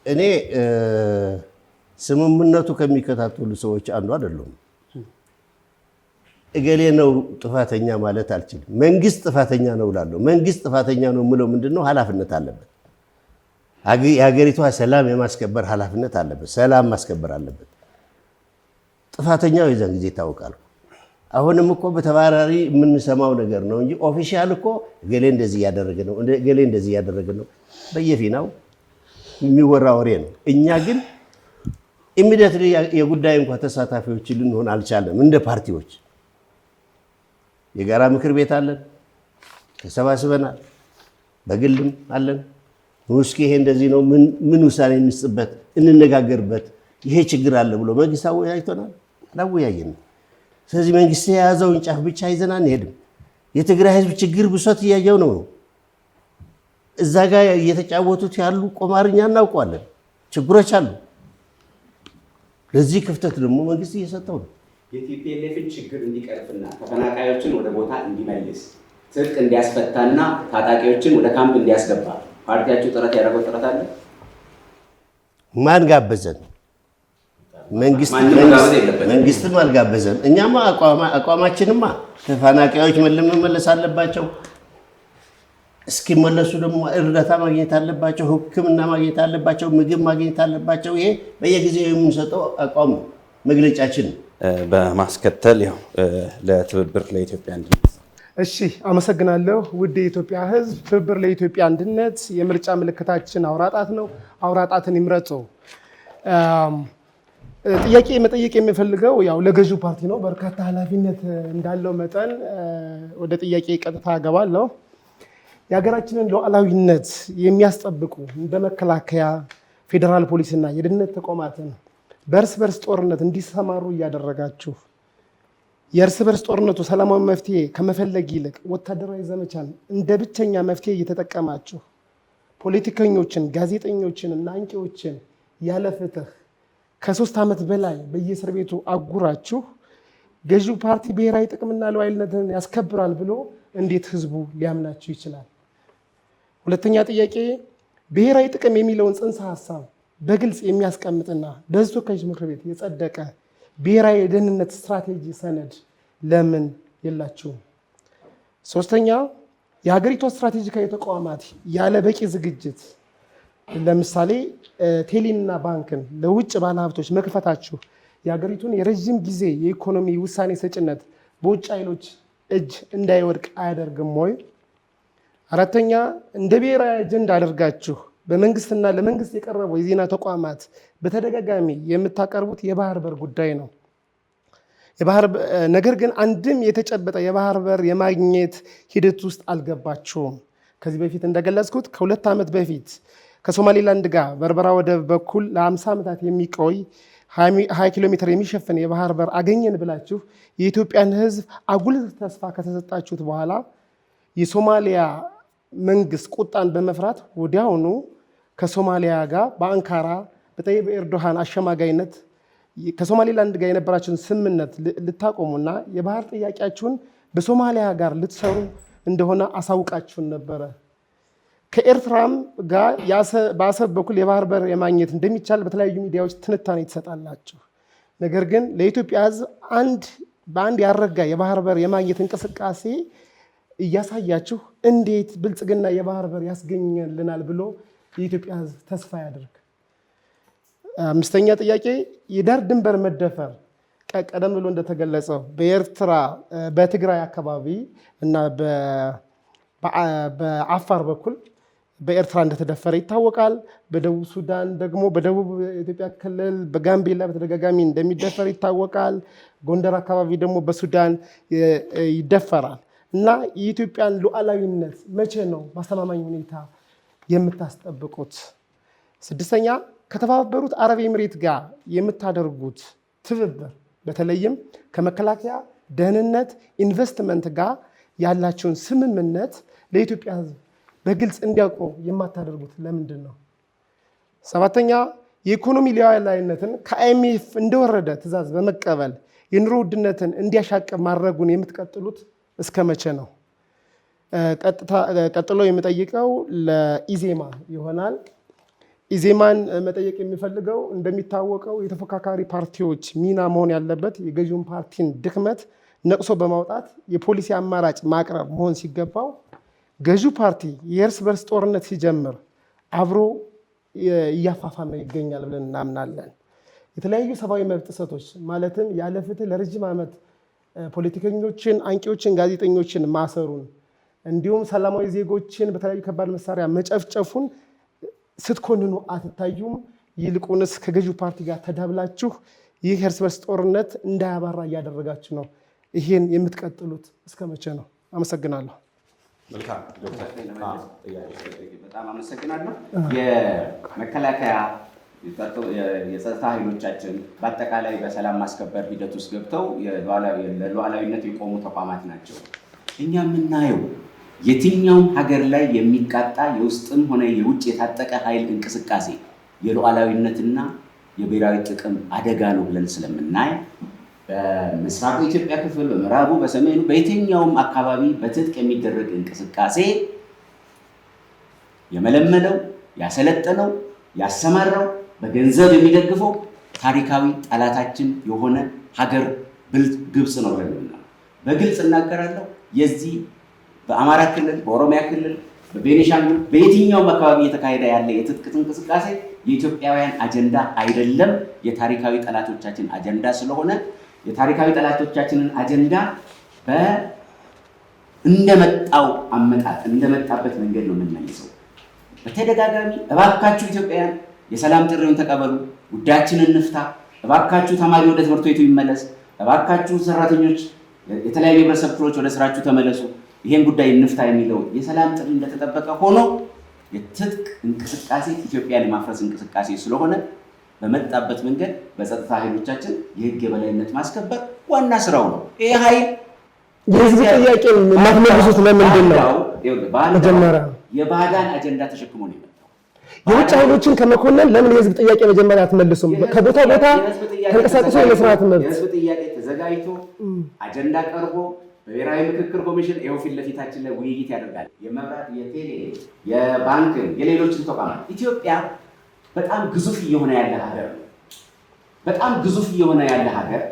እኔ ስምምነቱ ከሚከታተሉ ሰዎች አንዱ አይደለሁም። እገሌ ነው ጥፋተኛ ማለት አልችልም። መንግስት ጥፋተኛ ነው እላለሁ። መንግስት ጥፋተኛ ነው የምለው ምንድነው? ኃላፊነት አለበት። የሀገሪቷ ሰላም የማስከበር ኃላፊነት አለበት። ሰላም ማስከበር አለበት። ጥፋተኛው የዛን ጊዜ ይታወቃል። አሁንም እኮ በተባራሪ የምንሰማው ነገር ነው እንጂ ኦፊሻል እኮ እገሌ እንደዚህ እያደረገ ነው፣ እገሌ እንደዚህ እያደረገ ነው በየፊናው የሚወራ ወሬ ነው። እኛ ግን ኢሚዲየትሊ የጉዳይ እንኳ ተሳታፊዎች ልንሆን አልቻለም። እንደ ፓርቲዎች የጋራ ምክር ቤት አለን፣ ተሰባስበናል፣ በግልም አለን። እስኪ ይሄ እንደዚህ ነው፣ ምን ውሳኔ እንስጥበት፣ እንነጋገርበት፣ ይሄ ችግር አለ ብሎ መንግስት አወያይቶናል? አላወያየንም። ስለዚህ መንግስት የያዘውን ጫፍ ብቻ ይዘን አንሄድም። የትግራይ ህዝብ ችግር ብሶት እያየው ነው። እዛ ጋር እየተጫወቱት ያሉ ቆማርኛ እናውቀዋለን። ችግሮች አሉ። ለዚህ ክፍተት ደግሞ መንግስት እየሰጠው ነው። የቲፒኤልኤፍን ችግር እንዲቀርፍና ተፈናቃዮችን ወደ ቦታ እንዲመልስ ትጥቅ እንዲያስፈታና ታጣቂዎችን ወደ ካምፕ እንዲያስገባ ፓርቲያችሁ ጥረት ያደረገው ጥረት አለ? ማን ጋበዘን? መንግስትም አልጋበዘን። እኛማ አቋማችንማ ተፈናቃዮች መመለስ አለባቸው። እስኪመለሱ ደግሞ እርዳታ ማግኘት አለባቸው፣ ሕክምና ማግኘት አለባቸው፣ ምግብ ማግኘት አለባቸው። ይሄ በየጊዜው የምንሰጠው አቋም ነው፣ መግለጫችን ነው። በማስከተል ያው ለትብብር ለኢትዮጵያ አንድነት። እሺ፣ አመሰግናለሁ። ውድ የኢትዮጵያ ሕዝብ፣ ትብብር ለኢትዮጵያ አንድነት የምርጫ ምልክታችን አውራጣት ነው። አውራጣትን ይምረጡ። ጥያቄ መጠየቅ የሚፈልገው ያው ለገዢው ፓርቲ ነው። በርካታ ኃላፊነት እንዳለው መጠን ወደ ጥያቄ ቀጥታ ገባለሁ። የሀገራችንን ሉዓላዊነት የሚያስጠብቁ እንደ መከላከያ፣ ፌዴራል ፖሊስና የደህንነት ተቋማትን በእርስ በርስ ጦርነት እንዲሰማሩ እያደረጋችሁ የእርስ በርስ ጦርነቱ ሰላማዊ መፍትሄ ከመፈለግ ይልቅ ወታደራዊ ዘመቻን እንደ ብቸኛ መፍትሄ እየተጠቀማችሁ ፖለቲከኞችን፣ ጋዜጠኞችን እና አንቂዎችን ያለ ፍትህ ከ3 ዓመት በላይ በየእስር ቤቱ አጉራችሁ ገዢው ፓርቲ ብሔራዊ ጥቅምና ሉዓላዊነትን ያስከብራል ብሎ እንዴት ህዝቡ ሊያምናችሁ ይችላል? ሁለተኛ ጥያቄ፣ ብሔራዊ ጥቅም የሚለውን ጽንሰ ሀሳብ በግልጽ የሚያስቀምጥና በሕዝብ ተወካዮች ምክር ቤት የጸደቀ ብሔራዊ የደህንነት ስትራቴጂ ሰነድ ለምን የላችሁም? ሶስተኛ፣ የሀገሪቷ ስትራቴጂካዊ ተቋማት ያለ በቂ ዝግጅት ለምሳሌ ቴሌንና ባንክን ለውጭ ባለሀብቶች መክፈታችሁ የሀገሪቱን የረዥም ጊዜ የኢኮኖሚ ውሳኔ ሰጭነት በውጭ ኃይሎች እጅ እንዳይወድቅ አያደርግም ወይ? አራተኛ፣ እንደ ብሔራዊ አጀንዳ አድርጋችሁ በመንግስትና ለመንግስት የቀረቡ የዜና ተቋማት በተደጋጋሚ የምታቀርቡት የባህር በር ጉዳይ ነው። ነገር ግን አንድም የተጨበጠ የባህር በር የማግኘት ሂደት ውስጥ አልገባችሁም። ከዚህ በፊት እንደገለጽኩት ከ2 ዓመት በፊት ከሶማሌላንድ ጋር በርበራ ወደብ በኩል ለ50 ዓመታት የሚቆይ 20 ኪሎ ሜትር የሚሸፍን የባህር በር አገኘን ብላችሁ የኢትዮጵያን ሕዝብ አጉል ተስፋ ከተሰጣችሁት በኋላ የሶማሊያ መንግስት ቁጣን በመፍራት ወዲያውኑ ከሶማሊያ ጋር በአንካራ በጠይብ ኤርዶሃን አሸማጋይነት ከሶማሌላንድ ጋር የነበራችሁን ስምምነት ልታቆሙና የባህር ጥያቄያችሁን በሶማሊያ ጋር ልትሰሩ እንደሆነ አሳውቃችሁን ነበረ። ከኤርትራም ጋር በአሰብ በኩል የባህር በር የማግኘት እንደሚቻል በተለያዩ ሚዲያዎች ትንታኔ ትሰጣላችሁ። ነገር ግን ለኢትዮጵያ ሕዝብ በአንድ ያረጋ የባህር በር የማግኘት እንቅስቃሴ እያሳያችሁ እንዴት ብልጽግና የባህር በር ያስገኝልናል ብሎ የኢትዮጵያ ሕዝብ ተስፋ ያደርግ? አምስተኛ ጥያቄ፣ የዳር ድንበር መደፈር ቀደም ብሎ እንደተገለጸው በኤርትራ በትግራይ አካባቢ እና በአፋር በኩል በኤርትራ እንደተደፈረ ይታወቃል። በደቡብ ሱዳን ደግሞ በደቡብ ኢትዮጵያ ክልል በጋምቤላ በተደጋጋሚ እንደሚደፈር ይታወቃል። ጎንደር አካባቢ ደግሞ በሱዳን ይደፈራል። እና የኢትዮጵያን ሉዓላዊነት መቼ ነው በአስተማማኝ ሁኔታ የምታስጠብቁት? ስድስተኛ፣ ከተባበሩት አረብ ኤምሬት ጋር የምታደርጉት ትብብር በተለይም ከመከላከያ፣ ደህንነት፣ ኢንቨስትመንት ጋር ያላቸውን ስምምነት ለኢትዮጵያ ሕዝብ በግልጽ እንዲያውቁ የማታደርጉት ለምንድን ነው? ሰባተኛ፣ የኢኮኖሚ ሉዓላዊነትን ከአይኤምኤፍ እንደወረደ ትዕዛዝ በመቀበል የኑሮ ውድነትን እንዲያሻቅብ ማድረጉን የምትቀጥሉት እስከ መቼ ነው? ቀጥሎ የምጠይቀው ለኢዜማ ይሆናል። ኢዜማን መጠየቅ የሚፈልገው እንደሚታወቀው የተፎካካሪ ፓርቲዎች ሚና መሆን ያለበት የገዢውን ፓርቲን ድክመት ነቅሶ በማውጣት የፖሊሲ አማራጭ ማቅረብ መሆን ሲገባው ገዢው ፓርቲ የእርስ በርስ ጦርነት ሲጀምር አብሮ እያፋፋመ ይገኛል ብለን እናምናለን። የተለያዩ ሰብአዊ መብት ጥሰቶች ማለትም ያለ ፍትህ ለረጅም ዓመት ፖለቲከኞችን፣ አንቂዎችን፣ ጋዜጠኞችን ማሰሩን እንዲሁም ሰላማዊ ዜጎችን በተለያዩ ከባድ መሳሪያ መጨፍጨፉን ስትኮንኑ አትታዩም። ይልቁንስ ከገዢው ፓርቲ ጋር ተዳብላችሁ ይህ እርስ በርስ ጦርነት እንዳያባራ እያደረጋችሁ ነው። ይሄን የምትቀጥሉት እስከ መቼ ነው? አመሰግናለሁ። በጣም አመሰግናለሁ። የመከላከያ የጸጥታ ኃይሎቻችን በአጠቃላይ በሰላም ማስከበር ሂደት ውስጥ ገብተው ለሉዓላዊነት የቆሙ ተቋማት ናቸው። እኛ የምናየው የትኛውም ሀገር ላይ የሚቃጣ የውስጥም ሆነ የውጭ የታጠቀ ኃይል እንቅስቃሴ የሉዓላዊነትና የብሔራዊ ጥቅም አደጋ ነው ብለን ስለምናይ በምስራቁ ኢትዮጵያ ክፍል፣ በምዕራቡ፣ በሰሜኑ፣ በየትኛውም አካባቢ በትጥቅ የሚደረግ እንቅስቃሴ የመለመለው፣ ያሰለጠነው፣ ያሰማራው፣ በገንዘብ የሚደግፈው ታሪካዊ ጠላታችን የሆነ ሀገር ግብጽ ነው ብለን በግልጽ እናገራለሁ። የዚህ በአማራ ክልል፣ በኦሮሚያ ክልል፣ በቤኒሻንጉል በየትኛውም አካባቢ እየተካሄደ ያለ የትጥቅ እንቅስቃሴ የኢትዮጵያውያን አጀንዳ አይደለም፣ የታሪካዊ ጠላቶቻችን አጀንዳ ስለሆነ የታሪካዊ ጠላቶቻችንን አጀንዳ እንደመጣው አመጣጥ እንደመጣበት መንገድ ነው የምንመልሰው። በተደጋጋሚ እባካችሁ ኢትዮጵያውያን የሰላም ጥሪውን ተቀበሉ፣ ጉዳያችንን እንፍታ፣ እባካችሁ ተማሪ ወደ ትምህርት ቤቱ ይመለስ፣ እባካችሁ ሰራተኞች፣ የተለያዩ የህብረተሰብ ክፍሎች ወደ ስራችሁ ተመለሱ፣ ይሄን ጉዳይ እንፍታ የሚለው የሰላም ጥሪ እንደተጠበቀ ሆኖ የትጥቅ እንቅስቃሴ ኢትዮጵያን የማፍረስ እንቅስቃሴ ስለሆነ በመጣበት መንገድ በጸጥታ ኃይሎቻችን የህግ የበላይነት ማስከበር ዋና ስራው ነው። ይሄ ኃይል የህዝብ ጥያቄ የማትመልሱት ለምንድን ነው? መጀመሪያ የባዕዳን አጀንዳ ተሸክሞ ነው የመጣው። የውጭ ኃይሎችን ከመኮነን ለምን የህዝብ ጥያቄ መጀመሪያ አትመልሱም? ከቦታ ቦታ ተንቀሳቅሶ የመስራት መብት የህዝብ ጥያቄ ተዘጋጅቶ አጀንዳ ቀርቦ በብሔራዊ ምክክር ኮሚሽን ይኸው ፊት ለፊታችን ላይ ውይይት ያደርጋል። የመብራት፣ የቴሌ፣ የባንክ፣ የሌሎችን ተቋማት ኢትዮጵያ በጣም ግዙፍ እየሆነ ያለ ሀገር ነው። በጣም ግዙፍ እየሆነ ያለ ሀገር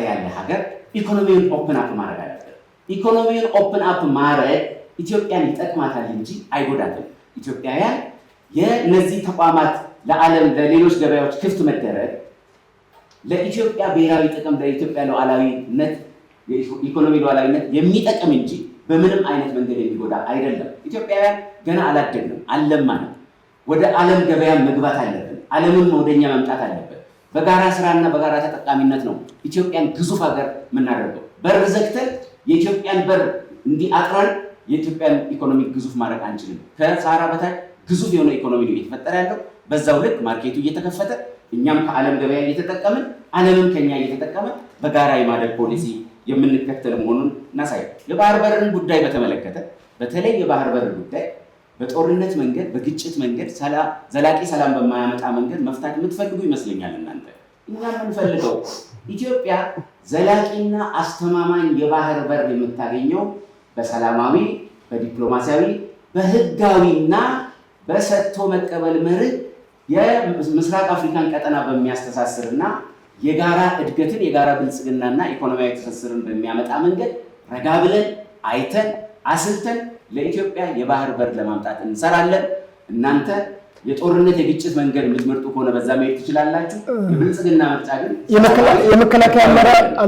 ያለ ሀገር ኢኮኖሚውን ኦፕን አፕ ማድረግ አለበት። ኢኮኖሚውን ኦፕን አፕ ማድረግ ኢትዮጵያን ይጠቅማታል እንጂ አይጎዳትም። ኢትዮጵያውያን የእነዚህ ተቋማት ለዓለም ለሌሎች ገበያዎች ክፍት መደረግ ለኢትዮጵያ ብሔራዊ ጥቅም ለኢትዮጵያ ሉዓላዊነት የኢኮኖሚ ሉዓላዊነት የሚጠቅም እንጂ በምንም አይነት መንገድ የሚጎዳ አይደለም። ኢትዮጵያውያን ገና አላደግንም፣ አልለማንም። ወደ ዓለም ገበያ መግባት አለብን። ዓለምን ወደኛ መምጣት አለበት። በጋራ ስራና በጋራ ተጠቃሚነት ነው ኢትዮጵያን ግዙፍ ሀገር የምናደርገው። በር ዘግተን የኢትዮጵያን በር እንዲህ አጥረን የኢትዮጵያን ኢኮኖሚ ግዙፍ ማድረግ አንችልም። ከሳራ በታች ግዙፍ የሆነ ኢኮኖሚ ነው እየተፈጠረ ያለው። በዛው ልክ ማርኬቱ እየተከፈተ እኛም ከዓለም ገበያ እየተጠቀምን ዓለምም ከኛ እየተጠቀመ በጋራ የማደግ ፖሊሲ የምንከተል መሆኑን እናሳያለን። የባህር በርን ጉዳይ በተመለከተ በተለይ የባህር በር ጉዳይ በጦርነት መንገድ በግጭት መንገድ ዘላቂ ሰላም በማያመጣ መንገድ መፍታት የምትፈልጉ ይመስለኛል እናንተ። እኛ የምንፈልገው ኢትዮጵያ ዘላቂና አስተማማኝ የባህር በር የምታገኘው በሰላማዊ፣ በዲፕሎማሲያዊ፣ በህጋዊና በሰጥቶ መቀበል መርህ የምስራቅ አፍሪካን ቀጠና በሚያስተሳስርና የጋራ እድገትን የጋራ ብልጽግናና ኢኮኖሚያዊ ትስስርን በሚያመጣ መንገድ ረጋ ብለን አይተን አስልተን ለኢትዮጵያ የባህር በር ለማምጣት እንሰራለን። እናንተ የጦርነት የግጭት መንገድ የምትመርጡ ከሆነ በዛ መሄድ ትችላላችሁ። የብልጽግና ምርጫ ግን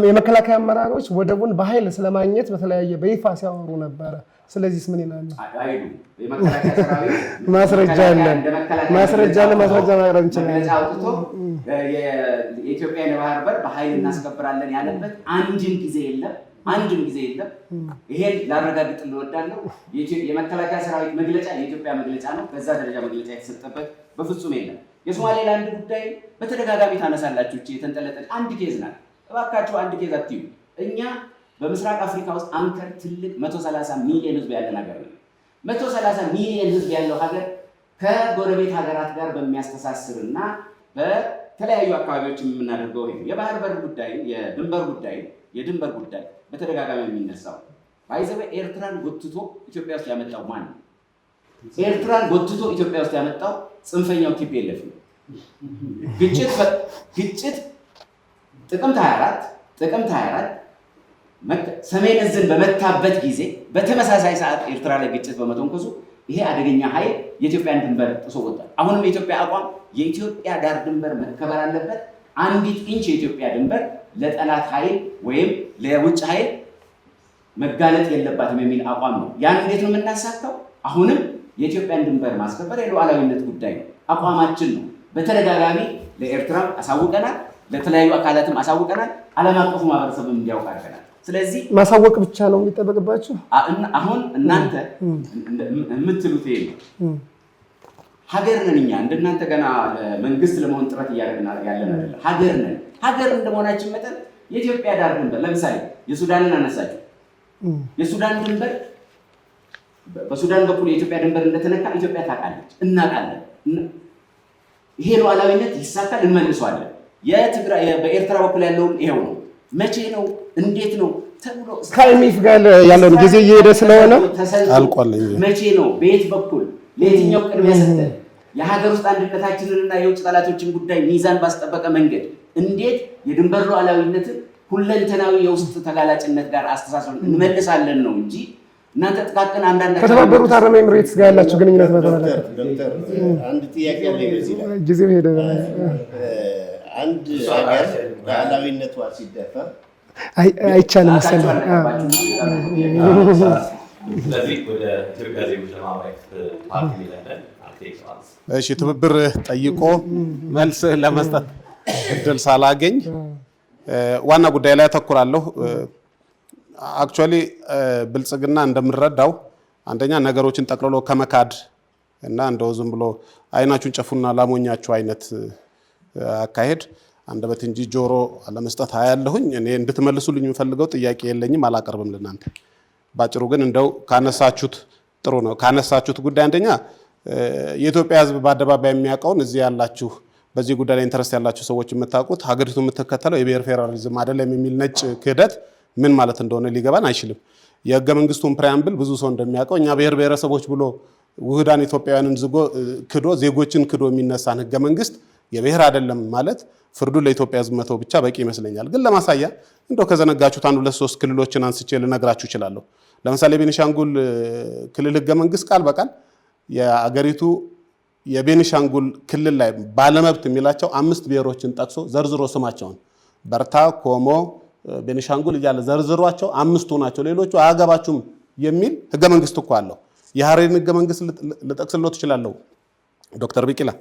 የመከላከያ አመራሮች ወደቡን በኃይል ስለማግኘት በተለያየ በይፋ ሲያወሩ ነበረ። ስለዚህ ምን ይላሉ? ማስረጃ አለን፣ ማስረጃ ማቅረብ እንችላለን። አውጥቶ የኢትዮጵያን የባህር በር በኃይል እናስከብራለን ያለበት አንድም ጊዜ የለም። ይሄን ላረጋግጥ እንወዳለሁ። የመከላከያ ሰራዊት መግለጫ የኢትዮጵያ መግለጫ ነው። በዛ ደረጃ መግለጫ የተሰጠበት በፍጹም የለም። የሶማሌላንድ ጉዳይ በተደጋጋሚ ታነሳላችሁ። የተንጠለጠች አንድ ኬዝ ናት። እባካችሁ አንድ ኬዝ አትዩ። እኛ በምስራቅ አፍሪካ ውስጥ አንከር ትልቅ 130 ሚሊዮን ህዝብ ያለን ሀገር ነው። 130 ሚሊዮን ህዝብ ያለው ሀገር ከጎረቤት ሀገራት ጋር በሚያስተሳስርና በተለያዩ አካባቢዎች የምናደርገው ይሄ የባህር በር ጉዳይ የድንበር ጉዳይ በተደጋጋሚ የሚነሳው ባይዘበ ኤርትራን ጎትቶ ኢትዮጵያ ውስጥ ያመጣው ማን ነው? ኤርትራን ጎትቶ ኢትዮጵያ ውስጥ ያመጣው ጽንፈኛው ቲፒኤልኤፍ ነው። ግጭት ጥቅምት 24 ሰሜን ዕዝን በመታበት ጊዜ በተመሳሳይ ሰዓት ኤርትራ ላይ ግጭት በመተንኮሱ ይሄ አደገኛ ኃይል የኢትዮጵያን ድንበር ጥሶ ወጣል። አሁንም የኢትዮጵያ አቋም የኢትዮጵያ ዳር ድንበር መከበር አለበት። አንዲት ኢንች የኢትዮጵያ ድንበር ለጠላት ኃይል ወይም ለውጭ ኃይል መጋለጥ የለባትም የሚል አቋም ነው። ያን እንዴት ነው የምናሳካው? አሁንም የኢትዮጵያን ድንበር ማስከበር የሉዓላዊነት ጉዳይ ነው፣ አቋማችን ነው። በተደጋጋሚ ለኤርትራም አሳውቀናል፣ ለተለያዩ አካላትም አሳውቀናል፣ ዓለም አቀፉ ማህበረሰብም እንዲያውቅ አድርገናል። ስለዚህ ማሳወቅ ብቻ ነው የሚጠበቅባችሁ። አሁን እናንተ የምትሉት ይሄ ነው። ሀገር ነን እኛ እንደናንተ ገና መንግስት ለመሆን ጥረት እያደረግን ያለን አይደለም። ሀገር ነን። ሀገር እንደመሆናችን መጠን የኢትዮጵያ ዳር ድንበር ለምሳሌ የሱዳንን አነሳችሁ። የሱዳን ድንበር በሱዳን በኩል የኢትዮጵያ ድንበር እንደተነካ ኢትዮጵያ ታውቃለች፣ እናውቃለን። ይሄ ሉዓላዊነት ይሳካል፣ እንመልሰዋለን። የትግራይ በኤርትራ በኩል ያለውን ይሄው ነው። መቼ ነው እንዴት ነው ተብሎ ከአይኤምኤፍ ጋር ያለውን ጊዜ እየሄደ ስለሆነ አልቋል። መቼ ነው በየት በኩል ለየትኛው ቅድሚያ ሰጠን የሀገር ውስጥ አንድነታችንንና የውጭ ጠላቶችን ጉዳይ ሚዛን ባስጠበቀ መንገድ እንዴት የድንበር ሉዓላዊነትን ሁለንተናዊ የውስጥ ተጋላጭነት ጋር አስተሳሰብ እንመልሳለን ነው እንጂ እናንተ ጥቃቅን አንዳንድ ከተባበሩት አረብ ኤሚሬትስ ጋር ያላችሁ ግንኙነት በተመለከተ ዶክተር አንድ ጥያቄ አለ። በዚህ ላይ ጊዜው ሄደ። አንድ ሀገር ሉዓላዊነቷ ሲደፈር አይቻልም መሰለኝ። ስለዚህ ወደ ኢትዮጵያ ዜጎች ለማህበራዊ ፍትህ ፓርቲ ይላል። እሺ ትብብር ጠይቆ መልስ ለመስጠት እድል ሳላገኝ ዋና ጉዳይ ላይ አተኩራለሁ። አክቹአሊ ብልጽግና እንደምንረዳው አንደኛ ነገሮችን ጠቅልሎ ከመካድ እና እንደው ዝም ብሎ አይናችሁን ጨፉና ላሞኛችሁ አይነት አካሄድ አንደበት እንጂ ጆሮ አለመስጠት አያለሁኝ። እኔ እንድትመልሱልኝ የምፈልገው ጥያቄ የለኝም፣ አላቀርብም ለናንተ። ባጭሩ ግን እንደው ካነሳችሁት ጥሩ ነው። ካነሳችሁት ጉዳይ አንደኛ የኢትዮጵያ ሕዝብ በአደባባይ የሚያውቀውን እዚህ ያላችሁ በዚህ ጉዳይ ላይ ኢንተረስት ያላችሁ ሰዎች የምታውቁት ሀገሪቱ የምትከተለው የብሔር ፌዴራሊዝም አይደለም የሚል ነጭ ክህደት ምን ማለት እንደሆነ ሊገባን አይችልም። የህገ መንግስቱን ፕሪያምብል ብዙ ሰው እንደሚያውቀው እኛ ብሔር ብሔረሰቦች ብሎ ውህዳን ኢትዮጵያውያንን ክዶ ዜጎችን ክዶ የሚነሳን ህገ መንግስት የብሔር አይደለም ማለት ፍርዱ ለኢትዮጵያ ሕዝብ መተው ብቻ በቂ ይመስለኛል። ግን ለማሳያ እንደው ከዘነጋችሁት አንድ ሁለት ሶስት ክልሎችን አንስቼ ልነግራችሁ እችላለሁ። ለምሳሌ ቤኒሻንጉል ክልል ህገ መንግስት ቃል በቃል የአገሪቱ የቤኒሻንጉል ክልል ላይ ባለመብት የሚላቸው 5 ብሔሮችን ጠቅሶ ዘርዝሮ ስማቸውን በርታ፣ ኮሞ፣ ቤኒሻንጉል እያለ ዘርዝሯቸው 5ቱ ናቸው ሌሎቹ አያገባችሁም የሚል ህገ መንግስት እኮ አለው። የሐረሪን ህገ መንግስት ልጠቅስልዎት እችላለሁ ዶክተር ቢቂላ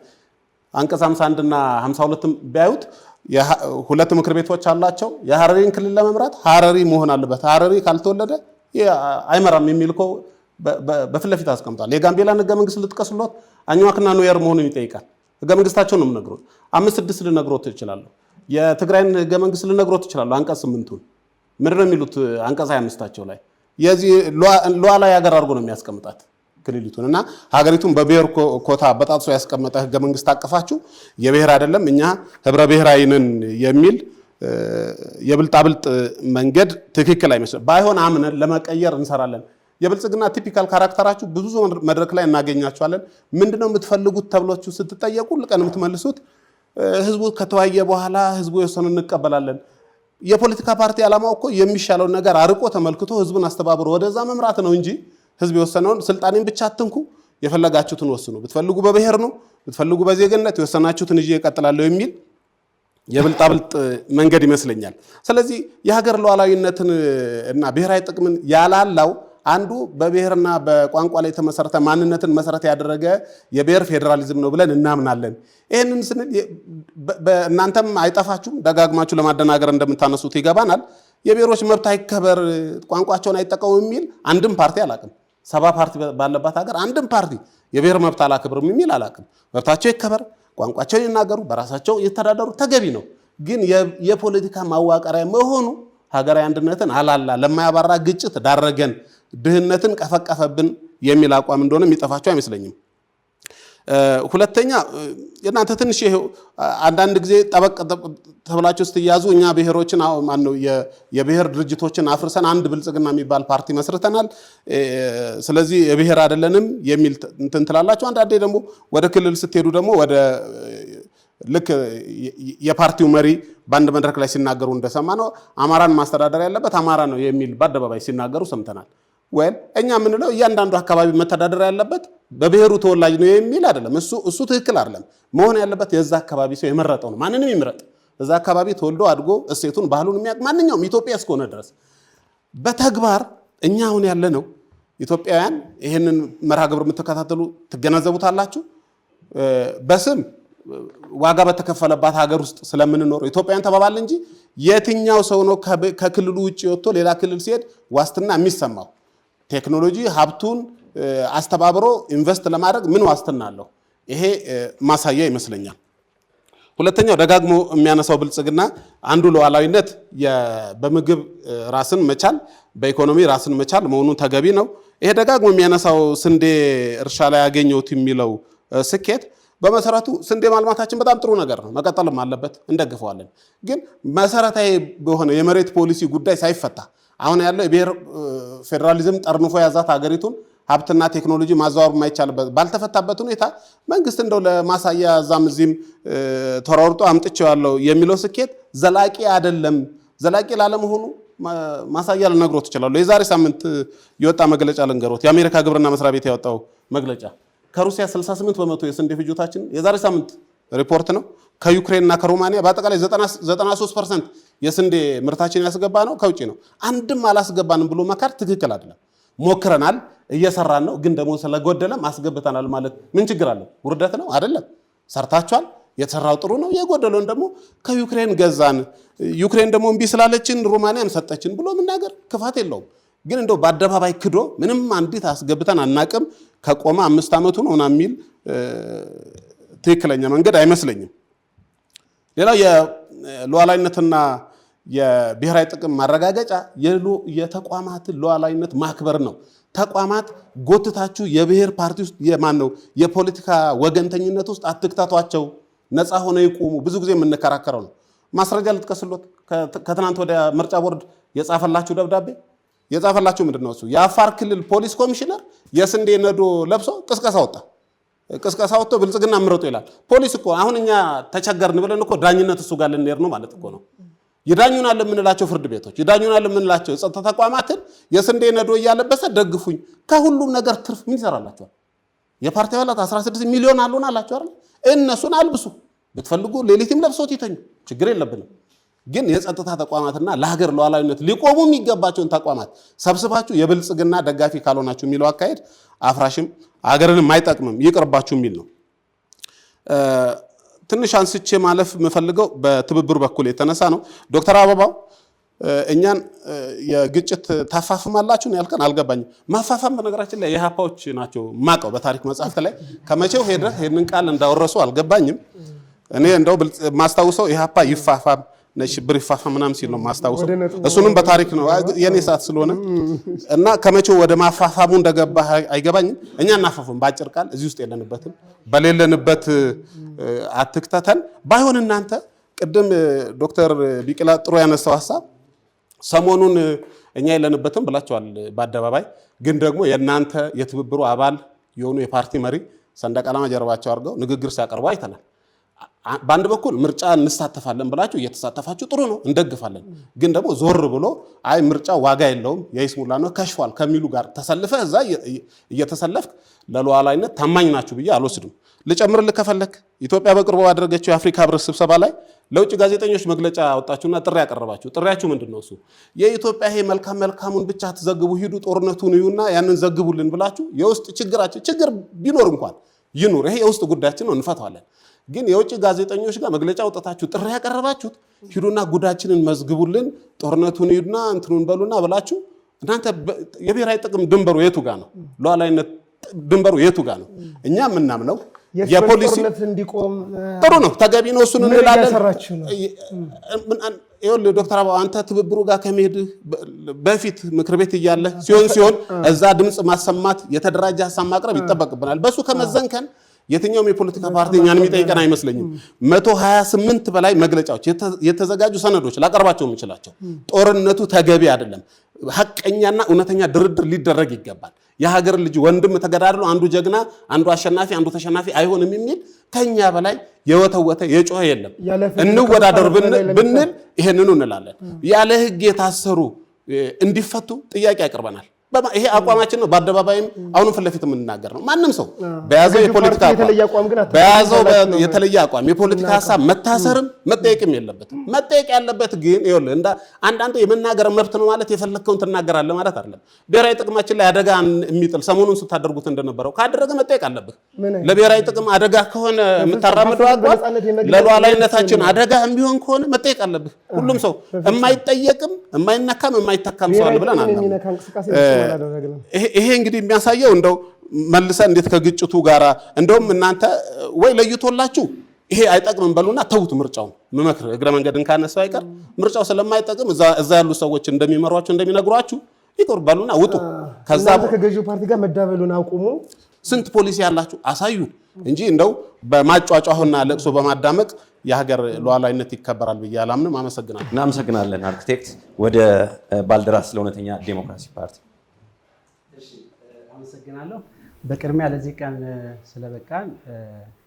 አንቀጽ 51 እና 52 ቢያዩት ሁለት ምክር ቤቶች አላቸው። የሐረሪን ክልል ለመምራት ሐረሪ መሆን አለበት፣ ሐረሪ ካልተወለደ አይመራም የሚል እኮ በፊት ለፊት አስቀምጧል። የጋምቤላን ህገ መንግስት ልጥቀስልዎት አኝዋክና ኑዌር መሆኑን ይጠይቃል። ህገ መንግስታቸውን ነው የምነግሮት። 5-6 ልነግሮት እችላለሁ። የትግራይን ህገ መንግስት ልነግሮት እችላለሁ። አንቀጽ 8ቱን ምንድን ነው የሚሉት? አንቀጽ 25ታቸው ላይ የዚህ ሉዓላዊ ሀገር አድርጎ ነው የሚያስቀምጣት ክልሊቱን እና ሀገሪቱን በብሔር ኮታ በጣጥሶ ያስቀመጠ ህገ መንግስት አቀፋችሁ የብሔር አይደለም እኛ ህብረ ብሔራዊ ነን የሚል የብልጣብልጥ መንገድ ትክክል አይመስልም። ባይሆን አምነን ለመቀየር እንሰራለን። የብልጽግና ቲፒካል ካራክተራችሁ ብዙ መድረክ ላይ እናገኛችኋለን። ምንድነው የምትፈልጉት ተብላችሁ ስትጠየቁ ልቀን የምትመልሱት ህዝቡ ከተወያየ በኋላ ህዝቡ የወሰነውን እንቀበላለን። የፖለቲካ ፓርቲ ዓላማው እኮ የሚሻለውን ነገር አርቆ ተመልክቶ ህዝቡን አስተባብሮ ወደዛ መምራት ነው እንጂ ህዝብ የወሰነውን ስልጣኔን ብቻ አትንኩ፣ የፈለጋችሁትን ወስኑ፣ ብትፈልጉ በብሔር ነው፣ ብትፈልጉ በዜግነት የወሰናችሁትን ይዤ እቀጥላለሁ የሚል የብልጣብልጥ መንገድ ይመስለኛል። ስለዚህ የሀገር ሉዓላዊነትን እና ብሔራዊ ጥቅምን ያላላው አንዱ በብሔርና በቋንቋ ላይ የተመሰረተ ማንነትን መሰረት ያደረገ የብሔር ፌዴራሊዝም ነው ብለን እናምናለን። ይህንን ስንል እናንተም አይጠፋችሁም፣ ደጋግማችሁ ለማደናገር እንደምታነሱት ይገባናል። የብሔሮች መብት አይከበር፣ ቋንቋቸውን አይጠቀሙ የሚል አንድም ፓርቲ አላቅም። 70 ፓርቲ ባለባት ሀገር አንድም ፓርቲ የብሔር መብት አላከብርም የሚል አላቅም። መብታቸው ይከበር፣ ቋንቋቸውን ይናገሩ፣ በራሳቸው ይተዳደሩ ተገቢ ነው። ግን የፖለቲካ ማዋቀሪያ መሆኑ ሀገራዊ አንድነትን አላላ፣ ለማያባራ ግጭት ዳረገን፣ ድህነትን ቀፈቀፈብን የሚል አቋም እንደሆነ የሚጠፋቸው አይመስለኝም። ሁለተኛ እናንተ ትንሽ አንዳንድ ጊዜ ጠበቅ ተብላችሁ ስትያዙ እኛ ብሔሮችን ማነው የብሔር ድርጅቶችን አፍርሰን አንድ ብልጽግና የሚባል ፓርቲ መስርተናል፣ ስለዚህ የብሔር አይደለንም የሚል እንትን ትላላችሁ። አንዳንዴ ደግሞ ወደ ክልል ስትሄዱ ደግሞ ወደ ልክ የፓርቲው መሪ በአንድ መድረክ ላይ ሲናገሩ እንደሰማ ነው አማራን ማስተዳደር ያለበት አማራ ነው የሚል በአደባባይ ሲናገሩ ሰምተናል። ወይም እኛ የምንለው እያንዳንዱ አካባቢ መተዳደር ያለበት በብሔሩ ተወላጅ ነው የሚል አይደለም። እሱ ትክክል አይደለም። መሆን ያለበት የዛ አካባቢ ሰው የመረጠው ነው። ማንንም ይምረጥ፣ እዛ አካባቢ ተወልዶ አድጎ እሴቱን ባህሉን የሚያውቅ ማንኛውም ኢትዮጵያ እስከሆነ ድረስ። በተግባር እኛ አሁን ያለ ነው ኢትዮጵያውያን ይህንን መርሃ ግብር የምትከታተሉ ትገነዘቡታላችሁ። በስም ዋጋ በተከፈለባት ሀገር ውስጥ ስለምንኖረው ኢትዮጵያውያን ተባባል እንጂ የትኛው ሰው ነው ከክልሉ ውጭ ወጥቶ ሌላ ክልል ሲሄድ ዋስትና የሚሰማው? ቴክኖሎጂ ሀብቱን አስተባብሮ ኢንቨስት ለማድረግ ምን ዋስትና አለው? ይሄ ማሳያ ይመስለኛል። ሁለተኛው ደጋግሞ የሚያነሳው ብልጽግና አንዱ ሉዓላዊነት በምግብ ራስን መቻል፣ በኢኮኖሚ ራስን መቻል መሆኑን ተገቢ ነው። ይሄ ደጋግሞ የሚያነሳው ስንዴ እርሻ ላይ ያገኘሁት የሚለው ስኬት በመሰረቱ ስንዴ ማልማታችን በጣም ጥሩ ነገር ነው፣ መቀጠልም አለበት፣ እንደግፈዋለን። ግን መሰረታዊ በሆነ የመሬት ፖሊሲ ጉዳይ ሳይፈታ አሁን ያለው የብሔር ፌዴራሊዝም ጠርንፎ ያዛት ሀገሪቱን ሀብትና ቴክኖሎጂ ማዛወር የማይቻልበት ባልተፈታበት ሁኔታ መንግስት እንደው ለማሳያ እዛም እዚህም ተሯርጦ አምጥቼዋለሁ የሚለው ስኬት ዘላቂ አይደለም። ዘላቂ ላለመሆኑ ማሳያ ልነግሮት እችላለሁ። የዛሬ ሳምንት የወጣ መግለጫ ልንገሮት። የአሜሪካ ግብርና መስሪያ ቤት ያወጣው መግለጫ ከሩሲያ 68% የስንዴ ፍጆታችን የዛሬ ሳምንት ሪፖርት ነው። ከዩክሬንና ከሮማኒያ በአጠቃላይ 93% የስንዴ ምርታችን ያስገባ ነው ከውጪ ነው። አንድም አላስገባንም ብሎ መካር ትክክል አይደለም። ሞክረናል፣ እየሰራን ነው። ግን ደግሞ ስለጎደለም አስገብተናል ማለት ምን ችግር አለው? ውርደት ነው አይደለም? ሰርታችኋል፣ የተሰራው ጥሩ ነው። የጎደለውን ደግሞ ከዩክሬን ገዛን፣ ዩክሬን ደግሞ እምቢ ስላለችን ሮማኒያን ሰጠችን ብሎ መናገር ክፋት የለውም። ግን እንደው በአደባባይ ክዶ ምንም አንዲት አስገብተን አናቅም ከቆመ 5 ዓመቱ ነው እና የሚል ትክክለኛ መንገድ አይመስለኝም። ሌላው የሉዓላዊነትና የብሔራዊ ጥቅም ማረጋገጫ የተቋማትን ሉዓላዊነት ማክበር ነው። ተቋማት ጎትታችሁ የብሔር ፓርቲ ውስጥ የማን ነው የፖለቲካ ወገንተኝነት ውስጥ አትክተቷቸው፣ ነፃ ሆነው ይቆሙ። ብዙ ጊዜ የምንከራከረው ነው። ማስረጃ ልጥቀስሎት። ከትናንት ወደ ምርጫ ቦርድ የጻፈላችሁ ደብዳቤ የጻፈላችሁ ምንድነው? እሱ የአፋር ክልል ፖሊስ ኮሚሽነር የስንዴ ነዶ ለብሶ ቅስቀሳ ወጥቶ ብልጽግና ምረጡ ይላል። ፖሊስ እኮ አሁን እኛ ተቸገርን ብለን እኮ ዳኝነት እሱ ጋር ልንሄድ ነው ማለት እኮ ነው። ይዳኙናል የምንላቸው ፍርድ ቤቶች፣ ይዳኙናል የምንላቸው የጸጥታ ተቋማትን የስንዴ ነዶ እያለበሰ ደግፉኝ። ከሁሉም ነገር ትርፍ ምን ይሰራላችኋል? የፓርቲ አባላት 16 ሚሊዮን አሉን አላችሁ አይደል? እነሱን አልብሱ፣ ብትፈልጉ ሌሊትም ለብሶት ይተኙ፣ ችግር የለብንም። ግን የጸጥታ ተቋማትና ለሀገር ሉዓላዊነት ሊቆሙ የሚገባቸውን ተቋማት ሰብስባችሁ የብልጽግና ደጋፊ ካልሆናችሁ የሚለው አካሄድ አፍራሽም ሀገርንም አይጠቅምም፣ ይቅርባችሁ የሚል ነው። ትንሽ አንስቼ ማለፍ የምፈልገው በትብብሩ በኩል የተነሳ ነው። ዶክተር አበባው እኛን የግጭት ታፋፍማላችሁ ነው ያልከን፣ አልገባኝም። ማፋፋም በነገራችን ላይ የኢህአፓዎች ናቸው ማቀው በታሪክ መጽሐፍት ላይ ከመቼው ሄደህ ይህንን ቃል እንዳወረሱ አልገባኝም። እኔ እንደው ማስታውሰው ኢህአፓ ይፋፋም ሽብር ይፋፋም ምናምን ሲል ነው ማስታውሰው። እሱንም በታሪክ ነው የኔ ሰዓት ስለሆነ እና ከመቼው ወደ ማፋፋሙ እንደገባ አይገባኝም። እኛ እናፋፋም በአጭር ቃል እዚህ ውስጥ የለንበትም። በሌለንበት አትክተተን። ባይሆን እናንተ ቅድም ዶክተር ቢቂላ ጥሩ ያነሳው ሐሳብ ሰሞኑን እኛ የለንበትም ብላችኋል በአደባባይ። ግን ደግሞ የእናንተ የትብብሩ አባል የሆኑ የፓርቲ መሪ ሰንደቅ ዓላማ ጀርባቸው አድርገው ንግግር ሲያቀርቡ አይተናል። በአንድ በኩል ምርጫ እንሳተፋለን ብላችሁ እየተሳተፋችሁ ጥሩ ነው፣ እንደግፋለን። ግን ደግሞ ዞር ብሎ አይ ምርጫ ዋጋ የለውም የይስሙላ ነው ከሽፏል ከሚሉ ጋር ተሰልፈ እዛ እየተሰለፍክ ለሉዓላዊነት ታማኝ ናችሁ ብዬ አልወስድም። ልጨምርልህ ከፈለክ ኢትዮጵያ በቅርቡ ባደረገችው የአፍሪካ ህብረት ስብሰባ ላይ ለውጭ ጋዜጠኞች መግለጫ አወጣችሁና ጥሪ ያቀረባችሁ። ጥሪያችሁ ምንድነው? እሱ የኢትዮጵያ ይሄ መልካሙን ብቻ ትዘግቡ ሂዱ፣ ጦርነቱን ይዩና ያንን ዘግቡልን ብላችሁ የውስጥ ችግር ቢኖር እንኳን ይኑር፣ ይሄ የውስጥ ጉዳያችን ነው እንፈታዋለን። ግን የውጭ ጋዜጠኞች ጋር መግለጫ አውጣታችሁ ጥሪ ያቀረባችሁት ሂዱና ጉዳችንን መዝግቡልን፣ ጦርነቱን ይዩና እንትኑን በሉና ብላችሁ እናንተ የብሔራዊ ጥቅም ድንበሩ የቱ ጋር ነው? ሉዓላዊነት ድንበሩ የቱ ጋር ነው? እኛ የምናምነው የፖሊሲ እንዲቆም ጥሩ ነው፣ ተገቢ ነው፣ እሱን እንላለን። ይኸውልህ ዶክተር አበባው አንተ ትብብሩ ጋር ከመሄድ በፊት ምክር ቤት እያለ ሲሆን እዛ ድምፅ ማሰማት የተደራጀ ሀሳብ ማቅረብ ይጠበቅብናል። በሱ ከመዘንከን የትኛውም የፖለቲካ ፓርቲ እኛን የሚጠይቀን አይመስለኝም። 128 በላይ መግለጫዎች የተዘጋጁ ሰነዶች ላቀርባቸው የምችላቸው ጦርነቱ ተገቢ አይደለም፣ ሐቀኛና እውነተኛ ድርድር ሊደረግ ይገባል። የሀገር ልጅ ወንድም ተገዳድሎ አንዱ ጀግና አንዱ አሸናፊ አንዱ ተሸናፊ አይሆንም የሚል ከኛ በላይ የወተወተ የጮኸ የለም። እንወዳደር ብንል ይሄንኑ እንላለን። ያለ ሕግ የታሰሩ እንዲፈቱ ጥያቄ ያቀርበናል። ይሄ አቋማችን ነው። በአደባባይም አሁንም ፊት ለፊት የምንናገር ነው። ማንም ሰው በያዘው የፖለቲካ የተለየ አቋም የፖለቲካ ሀሳብ መታሰርም መጠየቅም የለበትም። መጠየቅ ያለበት ግን ይኸውልህ አንዳንዱ የመናገር መብት ነው ማለት የፈለግከውን ትናገራለህ ማለት አይደለም። ብሔራዊ ጥቅማችን ላይ አደጋ የሚጥል ሰሞኑን ስታደርጉት እንደነበረው ካደረገ መጠየቅ አለብህ። ለብሔራዊ ጥቅም አደጋ ከሆነ የምታራምደው አቋም ለሉዓላዊነታችን አደጋ የሚሆን ከሆነ መጠየቅ አለብህ። ሁሉም ሰው የማይጠየቅም የማይነካም የማይተካም ሰው አለ ብለን አናምንም። ይሄ እንግዲህ የሚያሳየው እንደው መልሰን እንዴት ከግጭቱ ጋራ እንደውም እናንተ ወይ ለይቶላችሁ ይሄ አይጠቅምም በሉና ተውት ምርጫውን። መመክር እግረ መንገድን ካነሳው አይቀር ምርጫው ስለማይጠቅም እዛ ያሉ ሰዎች እንደሚመሯችሁ እንደሚነግሯችሁ ይቆር በሉና ውጡ። ከዛ ከገዢው ፓርቲ ጋር መዳበሉን አቁሙ። ስንት ፖሊሲ ያላችሁ አሳዩን እንጂ እንደው በማጫጫሁና ለቅሶ በማዳመጥ የሀገር ሉዓላዊነት ይከበራል ብዬ አላምንም። አመሰግናለሁ። እናመሰግናለን አርክቴክት። ወደ ባልደራስ ለእውነተኛ ዲሞክራሲ ፓርቲ። እሺ አመሰግናለሁ። በቅድሚያ ለዚህ ቀን ስለበቃን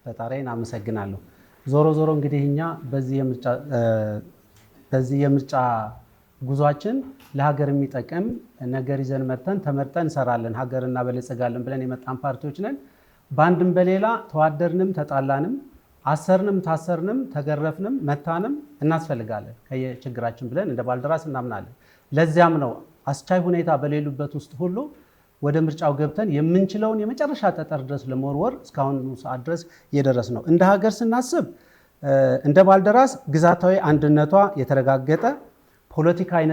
ፈጣሪን አመሰግናለሁ። ዞሮ ዞሮ እንግዲህ እኛ በዚህ የምርጫ ጉዟችን ለሀገር የሚጠቅም ነገር ይዘን ተመርጠን እንሰራለን፣ ሀገር እናበለጽጋለን ብለን የመጣን ፓርቲዎች ነን። በአንድም በሌላ ተዋደርንም ተጣላንም አሰርንም ታሰርንም ተገረፍንም መታንም እናስፈልጋለን ከየችግራችን ብለን እንደ ባልደራስ እናምናለን። ለዚያም ነው አስቻይ ሁኔታ በሌሉበት ውስጥ ሁሉ ወደ ምርጫው ገብተን የምንችለውን የመጨረሻ ጠጠር ድረስ ለመወርወር እስካሁን ሰዓት ድረስ እየደረስ ነው። እንደ ሀገር ስናስብ እንደ ባልደራስ ግዛታዊ አንድነቷ የተረጋገጠ ፖለቲካዊ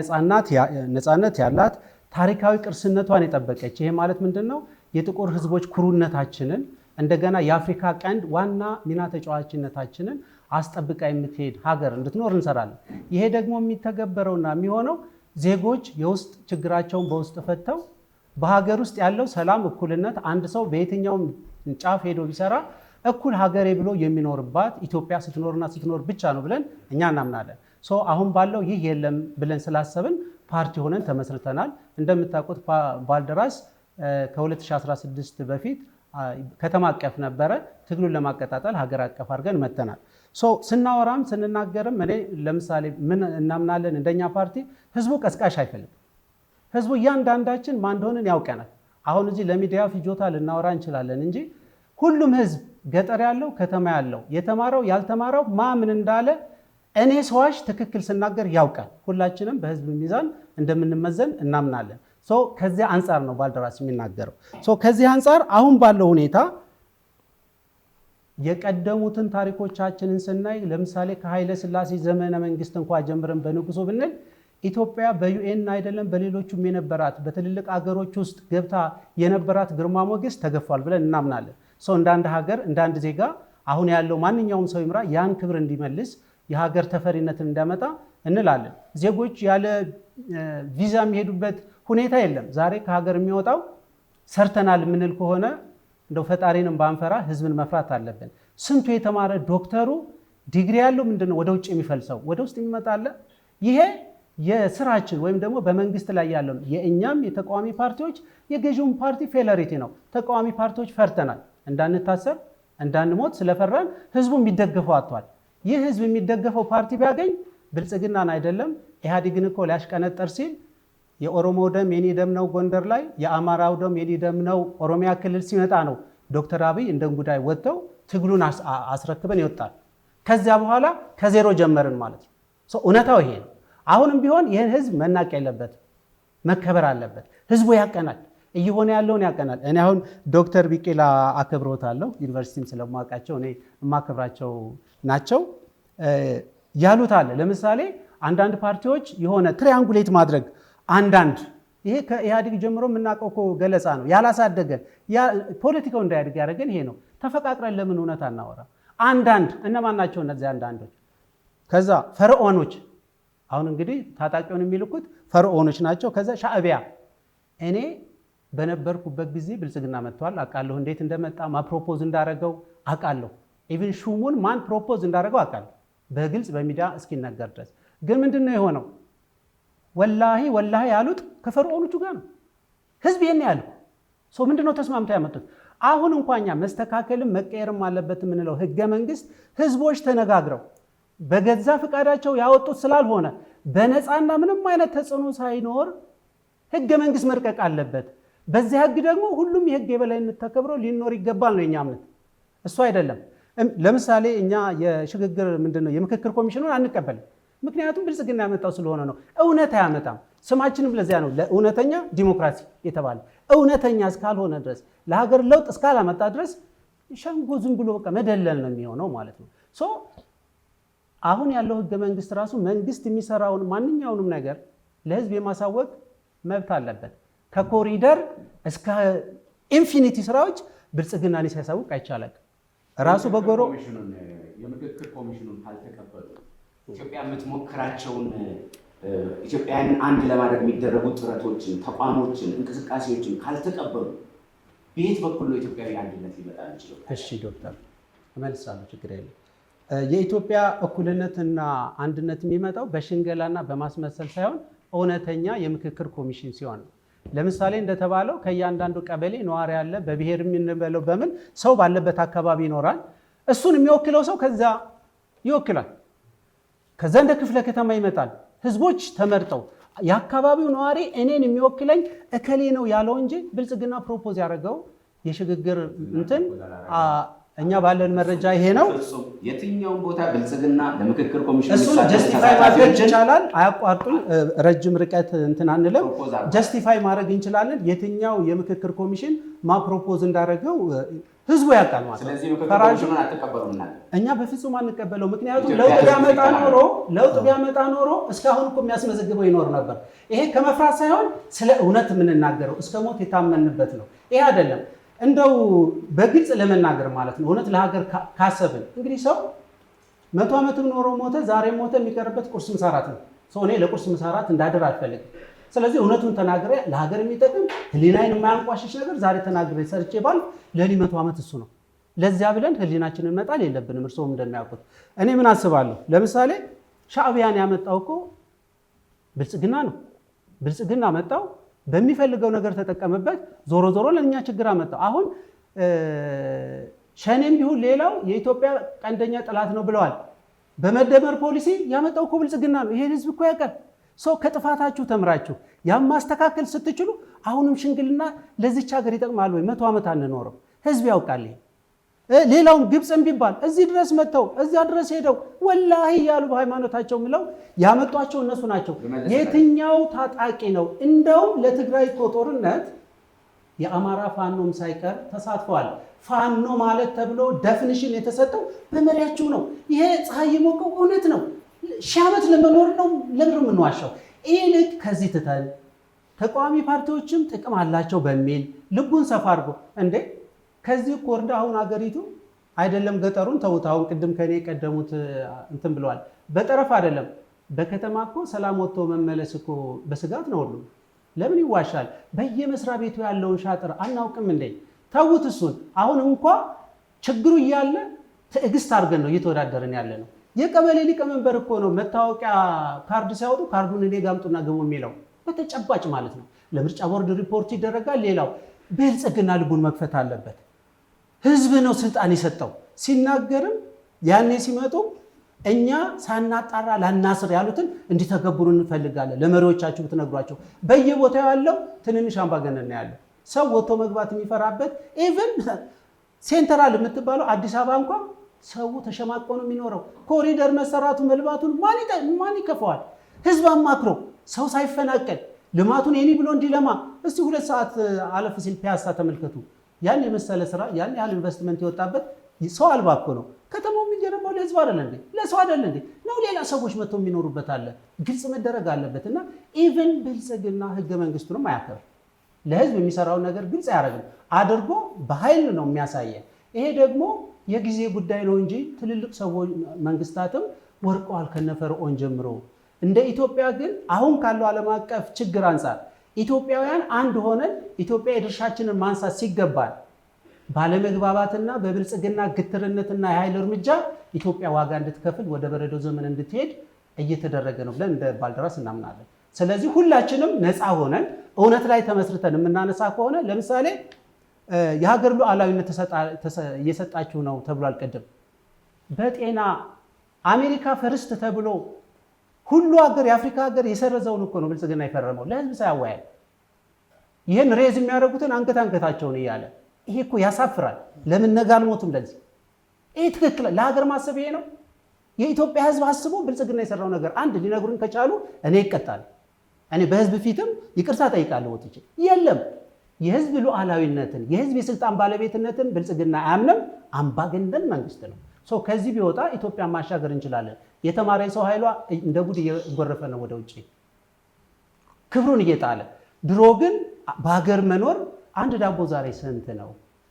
ነፃነት ያላት ታሪካዊ ቅርስነቷን የጠበቀች ይሄ ማለት ምንድን ነው? የጥቁር ህዝቦች ኩሩነታችንን እንደገና የአፍሪካ ቀንድ ዋና ሚና ተጫዋችነታችንን አስጠብቃ የምትሄድ ሀገር እንድትኖር እንሰራለን። ይሄ ደግሞ የሚተገበረውና የሚሆነው ዜጎች የውስጥ ችግራቸውን በውስጥ ፈተው በሀገር ውስጥ ያለው ሰላም፣ እኩልነት አንድ ሰው በየትኛውም ጫፍ ሄዶ ቢሰራ እኩል ሀገሬ ብሎ የሚኖርባት ኢትዮጵያ ስትኖር ብቻ ነው ብለን እኛ እናምናለን። አሁን ባለው ይህ የለም ብለን ስላሰብን ፓርቲ ሆነን ተመስርተናል። እንደምታውቁት ባልደራስ ከ2016 በፊት ከተማ አቀፍ ነበረ። ትግሉን ለማቀጣጠል ሀገር አቀፍ አድርገን መተናል። ስናወራም ስንናገርም እኔ ለምሳሌ ምን እናምናለን? እንደኛ ፓርቲ ህዝቡ ቀስቃሽ አይፈልግም። ህዝቡ እያንዳንዳችን ማን እንደሆንን ያውቀናል። አሁን እዚህ ለሚዲያ ፍጆታ ልናወራ እንችላለን እንጂ ሁሉም ህዝብ ገጠር ያለው ከተማ ያለው የተማረው ያልተማረው ምን እንዳለ እኔ ሰዋሽ ትክክል ስናገር ያውቃል። ሁላችንም በህዝብ ሚዛን እንደምንመዘን እናምናለን። ከዚህ አንጻር ነው ባልደራስ የሚናገረው። ከዚህ አንጻር አሁን ባለው ሁኔታ የቀደሙትን ታሪኮቻችንን ስናይ ለምሳሌ ከኃይለ ሥላሴ ዘመነ መንግስት እንኳ ጀምረን በንጉሱ ብንል ኢትዮጵያ በዩኤን አይደለም በሌሎቹም የነበራት በትልልቅ አገሮች ውስጥ ገብታ የነበራት ግርማ ሞገስ ተገፏል ብለን እናምናለን። እንደ አንድ ሀገር እንደ አንድ ዜጋ አሁን ያለው ማንኛውም ሰው ይምራ ያን ክብር እንዲመልስ የሀገር ተፈሪነትን እንዲያመጣ እንላለን። ዜጎች ያለ ቪዛ የሚሄዱበት ሁኔታ የለም። ዛሬ ከሀገር የሚወጣው ሰርተናል የምንል ከሆነ እንደው ፈጣሪንም ባንፈራ ህዝብን መፍራት አለብን። ስንቱ የተማረ ዶክተሩ ዲግሪ ያለው ምንድነው ወደ ውጭ የሚፈልሰው ወደ ውስጥ የሚመጣለ። ይሄ የስራችን ወይም ደግሞ በመንግስት ላይ ያለው የእኛም የተቃዋሚ ፓርቲዎች የገዢውን ፓርቲ ፌለሪቲ ነው። ተቃዋሚ ፓርቲዎች ፈርተናል፣ እንዳንታሰር እንዳንሞት ስለፈራን ህዝቡ የሚደገፈው አጥቷል። ይህ ህዝብ የሚደገፈው ፓርቲ ቢያገኝ ብልጽግናን አይደለም ኢህአዴግን እኮ ሊያሽቀነጠር ሲል የኦሮሞ ደም የኔ ደም ነው ጎንደር ላይ፣ የአማራው ደም የኔ ደም ነው ኦሮሚያ ክልል ሲመጣ ነው ዶክተር አብይ እንደ እንጉዳይ ወጥተው ትግሉን አስረክበን ይወጣል። ከዚያ በኋላ ከዜሮ ጀመርን ማለት ነው። እውነታው ይሄ ነው። አሁንም ቢሆን ይህን ህዝብ መናቅ የለበትም፣ መከበር አለበት። ህዝቡ ያቀናል፣ እየሆነ ያለውን ያቀናል። እኔ አሁን ዶክተር ቢቂላ አከብሮታለሁ፣ ዩኒቨርሲቲም ስለማውቃቸው እኔ የማከብራቸው ናቸው። ያሉት አለ። ለምሳሌ አንዳንድ ፓርቲዎች የሆነ ትሪያንጉሌት ማድረግ አንዳንድ ይሄ ከኢህአዴግ ጀምሮ የምናውቀው እኮ ገለጻ ነው ያላሳደገን ፖለቲካው እንዳያድግ ያደረገን ይሄ ነው። ተፈቃቅረን ለምን እውነት አናወራ? አንዳንድ እነማን ናቸው እነዚህ አንዳንዶች? ከዛ ፈርዖኖች፣ አሁን እንግዲህ ታጣቂውን የሚልኩት ፈርዖኖች ናቸው። ከዛ ሻዕቢያ፣ እኔ በነበርኩበት ጊዜ ብልጽግና መጥቷል አውቃለሁ። እንዴት እንደመጣ ማፕሮፖዝ እንዳደረገው አውቃለሁ። ኢቭን ሹሙን ማን ፕሮፖዝ እንዳደረገው አውቃለሁ፣ በግልጽ በሚዲያ እስኪነገር ድረስ። ግን ምንድነው የሆነው? ወላሂ ያሉት ከፈርዖኖቹ ጋር ነው። ህዝብ ይሄን ያልኩ ምንድነው ተስማምተው ያመጡት? አሁን እንኳን መስተካከልም መቀየርም አለበት የምንለው ህገ መንግስት ህዝቦች ተነጋግረው በገዛ ፍቃዳቸው ያወጡት ስላልሆነ በነፃና ምንም አይነት ተጽዕኖ ሳይኖር ህገ መንግስት መርቀቅ አለበት። በዚህ ህግ ደግሞ ሁሉም የህግ የበላይነት ተከብሮ ሊኖር ይገባል ነው የኛ እምነት። እሱ አይደለም። ለምሳሌ እኛ የሽግግር ምንድነው የምክክር ኮሚሽኑን አንቀበልም። ምክንያቱም ብልጽግና ያመጣው ስለሆነ ነው። እውነት አያመጣም። ስማችንም ለዚያ ነው ለእውነተኛ ዲሞክራሲ የተባለ። እውነተኛ እስካልሆነ ድረስ ለሀገር ለውጥ እስካላመጣ ድረስ ሸንጎ ዝም ብሎ በቃ መደለል ነው የሚሆነው ማለት ነው። አሁን ያለው ህገ መንግስት ራሱ መንግስት የሚሰራውን ማንኛውንም ነገር ለህዝብ የማሳወቅ መብት አለበት። ከኮሪደር እስከ ኢንፊኒቲ ስራዎች ብልጽግናን ሲያሳውቅ አይቻላል። ራሱ በጎሮ የምክክር ኮሚሽኑን ካልተቀበሉ ኢትዮጵያ የምትሞክራቸውን ኢትዮጵያን አንድ ለማድረግ የሚደረጉ ጥረቶችን፣ ተቋሞችን፣ እንቅስቃሴዎችን ካልተቀበሉ በየት በኩል ነው ኢትዮጵያዊ አንድነት ሊመጣ የሚችለው? እሺ ዶክተር እመልሳለሁ፣ ችግር የለም። የኢትዮጵያ እኩልነትና አንድነት የሚመጣው በሽንገላና በማስመሰል ሳይሆን እውነተኛ የምክክር ኮሚሽን ሲሆን ነው። ለምሳሌ እንደተባለው ከእያንዳንዱ ቀበሌ ነዋሪ ያለ በብሔር የምንበለው በምን ሰው ባለበት አካባቢ ይኖራል። እሱን የሚወክለው ሰው ከዛ ይወክላል። ከዛ እንደ ክፍለ ከተማ ይመጣል። ህዝቦች ተመርጠው የአካባቢው ነዋሪ እኔን የሚወክለኝ እከሌ ነው ያለው እንጂ ብልጽግና ፕሮፖዝ ያደረገው የሽግግር እንትን እኛ ባለን መረጃ ይሄ ነው። የትኛውን ቦታ ብልጽግና ለምክክር ኮሚሽን እሱን ጀስቲፋይ ማድረግ ይቻላል። አያቋርጡኝ፣ ረጅም ርቀት እንትን አንልም። ጀስቲፋይ ማድረግ እንችላለን። የትኛው የምክክር ኮሚሽን ፕሮፖዝ እንዳደረገው ህዝቡ ያውቃል ማለት ነው። ስለዚህ ምክክር ኮሚሽኑን አትቀበሉና እኛ በፍጹም አንቀበለው። ምክንያቱም ለውጥ ቢያመጣ ኖሮ እስካሁን እኮ የሚያስመዘግበው ይኖር ነበር። ይሄ ከመፍራት ሳይሆን ስለ እውነት የምንናገረው እስከ ሞት የታመንበት ነው። ይሄ አይደለም እንደው በግልጽ ለመናገር ማለት ነው። እውነት ለሀገር ካሰብን እንግዲህ ሰው 100 ዓመትም ኖሮ ሞተ፣ ዛሬ ሞተ፣ የሚቀርበት ቁርስ ምሳራት ነው። ሰው እኔ ለቁርስ ምሳራት እንዳድር አልፈልግም። ስለዚህ እውነቱን ተናግሬ ለሀገር የሚጠቅም ህሊናዬን የማያንቋሽሽ ነገር ዛሬ ተናግሬ ሰርቼ ባል ለኔ 100 ዓመት እሱ ነው። ለዚያ ብለን ህሊናችንን መጣል የለብንም። እርስዎም እንደሚያውቁት እኔ ምን አስባለሁ፣ ለምሳሌ ሻዕቢያን ያመጣው እኮ ብልጽግና ነው። ብልጽግና መጣው በሚፈልገው ነገር ተጠቀመበት። ዞሮ ዞሮ ለኛ ችግር አመጣው። አሁን ሸኔም ቢሆን ሌላው የኢትዮጵያ ቀንደኛ ጠላት ነው ብለዋል። በመደመር ፖሊሲ ያመጣው እኮ ብልጽግና ነው። ይሄን ህዝብ እኮ ያውቃል። ሰው ከጥፋታችሁ ተምራችሁ ያም ማስተካከል ስትችሉ አሁንም ሽንግልና ለዚች ሀገር ይጠቅማል ወይ? 100 ዓመት አንኖርም። ህዝብ ያውቃል። ሌላውም ግብፅም ቢባል እዚህ ድረስ መጥተው እዚያ ድረስ ሄደው ወላሂ ያሉ በሃይማኖታቸው ምለው ያመጧቸው እነሱ ናቸው። የትኛው ታጣቂ ነው? እንደውም ለትግራይ ጦርነት የአማራ ፋኖም ሳይቀር ተሳትፈዋል። ፋኖ ማለት ተብሎ ዴፊኒሽን የተሰጠው በመሪያቸው ነው። ይሄ ፀሐይ የሞቀው እውነት ነው። ሺህ ዓመት ለመኖር ነው። ለምን የምንዋሻው? ይልቅ ከዚህ ትተን ተቃዋሚ ፓርቲዎችም ጥቅም አላቸው በሚል ልቡን ሰፋ አድርጎ እንዴ ከዚህ ኮርዳ አሁን አገሪቱ አይደለም ገጠሩን ተውት። አሁን ቅድም ከኔ ቀደሙት እንትን ብለዋል። በጠረፍ አይደለም በከተማ እኮ ሰላም ወጥቶ መመለስ እኮ በስጋት ነው ሁሉ። ለምን ይዋሻል? በየመስሪያ ቤቱ ያለውን ሻጥር አናውቅም እንዴ? ተውት እሱን። አሁን እንኳ ችግሩ እያለ ትዕግስት አድርገን ነው እየተወዳደርን ያለ ነው። የቀበሌ ሊቀመንበር እኮ ነው መታወቂያ ካርድ ሲያወጡ ካርዱን እኔ ጋምጡና ግቡ የሚለው በተጨባጭ ማለት ነው። ለምርጫ ቦርድ ሪፖርት ይደረጋል። ሌላው ብልጽግና ልቡን መክፈት አለበት። ህዝብ ነው ስልጣን የሰጠው። ሲናገርም ያኔ ሲመጡ እኛ ሳናጣራ ላናስር ያሉትን እንዲተገብሩ እንፈልጋለን። ለመሪዎቻችሁ ብትነግሯቸው። በየቦታው ያለው ትንንሽ አምባገነን ነው ያለው። ሰው ወጥቶ መግባት የሚፈራበት ኢቭን ሴንትራል የምትባለው አዲስ አበባ እንኳን ሰው ተሸማቆ ነው የሚኖረው። ኮሪደር መሰራቱ መልማቱን ማን ይከፈዋል? ህዝብ አማክሮ ሰው ሳይፈናቀል ልማቱን የኔ ብሎ እንዲለማ። እስቲ 2 ሰዓት አለፍ ሲል ፒያሳ ተመልከቱ። ያን የመሰለ ስራ ያን ያህል ኢንቨስትመንት የወጣበት ሰው አልባ እኮ ነው። ከተማው የሚገነባው ለህዝብ አይደለ እንዴ? ለሰው አይደለ እንዴ? ነው ሌላ ሰዎች መጥተው የሚኖሩበት አለ። ግልጽ መደረግ አለበት። እና ኢቭን ብልጽግና ህገ መንግስቱንም አያከብር፣ ለህዝብ የሚሰራውን ነገር ግልጽ አያደርግም። አድርጎ በኃይል ነው የሚያሳየን። ይሄ ደግሞ የጊዜ ጉዳይ ነው እንጂ ትልልቅ ሰዎች መንግስታትም ወርቀዋል ከነፈርዖን ጀምሮ። እንደ ኢትዮጵያ ግን አሁን ካለው ዓለም አቀፍ ችግር አንጻር ኢትዮጵያውያን አንድ ሆነን ኢትዮጵያ የድርሻችንን ማንሳት ሲገባል ባለመግባባትና በብልጽግና ግትርነትና የኃይል እርምጃ ኢትዮጵያ ዋጋ እንድትከፍል ወደ በረዶ ዘመን እንድትሄድ እየተደረገ ነው ብለን እንደ ባልደራስ እናምናለን። ስለዚህ ሁላችንም ነፃ ሆነን እውነት ላይ ተመስርተን የምናነሳ ከሆነ ለምሳሌ የሀገር ሉዓላዊነት እየሰጣችሁ ነው ተብሏል። ቅድም በጤና አሜሪካ ፈርስት ተብሎ ሁሉ ሀገር የአፍሪካ ሀገር የሰረዘውን እኮ ነው ብልጽግና የፈረመው ለህዝብ ሳያወያይ። ይህን ሬዝ የሚያደርጉትን አንገታቸውን እያለ ይሄ እኮ ያሳፍራል። ለምን ነገ አልሞቱም? ለዚህ ይሄ ትክክል ለሀገር ማሰብ ይሄ ነው። የኢትዮጵያ ህዝብ አስቦ ብልጽግና የሰራው ነገር አንድ ሊነግሩን ከቻሉ እኔ ይቀጣል። እኔ በህዝብ ፊትም ይቅርታ ጠይቃለሁ። ወጥቼ የለም የህዝብ ሉዓላዊነትን የህዝብ የስልጣን ባለቤትነትን ብልጽግና አያምንም። አምባገነን መንግስት ነው። ከዚህ ቢወጣ ኢትዮጵያን ማሻገር እንችላለን። የተማረ ሰው ኃይሏ እንደ ጉድ እየጎረፈ ነው ወደ ውጭ ክብሩን እየጣለ። ድሮ ግን በሀገር መኖር አንድ ዳቦ ዛሬ ስንት ነው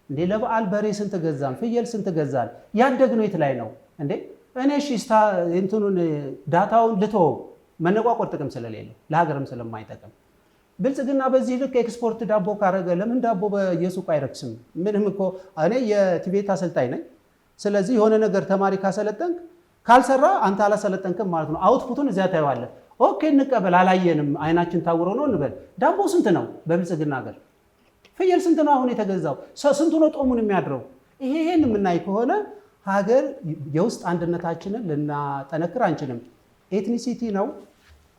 እንዴ? ለበዓል በሬ ስንት ገዛን? ፍየል ስንት ገዛን? ያደግነው የት ላይ ነው እንዴ? እኔ እሺ እንትኑን ዳታውን ልተወው፣ መነቋቆር ጥቅም ስለሌለው ለሀገርም ስለማይጠቅም ብልጽግና በዚህ ልክ ኤክስፖርት ዳቦ ካረገ ለምን ዳቦ በየሱቁ አይረክስም? ምንም እኮ እኔ የቲቤት አሰልጣኝ ነኝ። ስለዚህ የሆነ ነገር ተማሪ ካሰለጠንክ ካልሰራ አንተ አላሰለጠንክም ማለት ነው። አውትፑቱን እዚያ ታየዋለህ። ኦኬ እንቀበል፣ አላየንም፣ አይናችን ታውሮ ነው እንበል። ዳቦ ስንት ነው በብልጽግና ሀገር? ፍየል ስንት ነው አሁን የተገዛው? ስንቱ ነው ጦሙን የሚያድረው? ይሄን የምናይ ከሆነ ሀገር የውስጥ አንድነታችንን ልናጠነክር አንችልም። ኤትኒሲቲ ነው።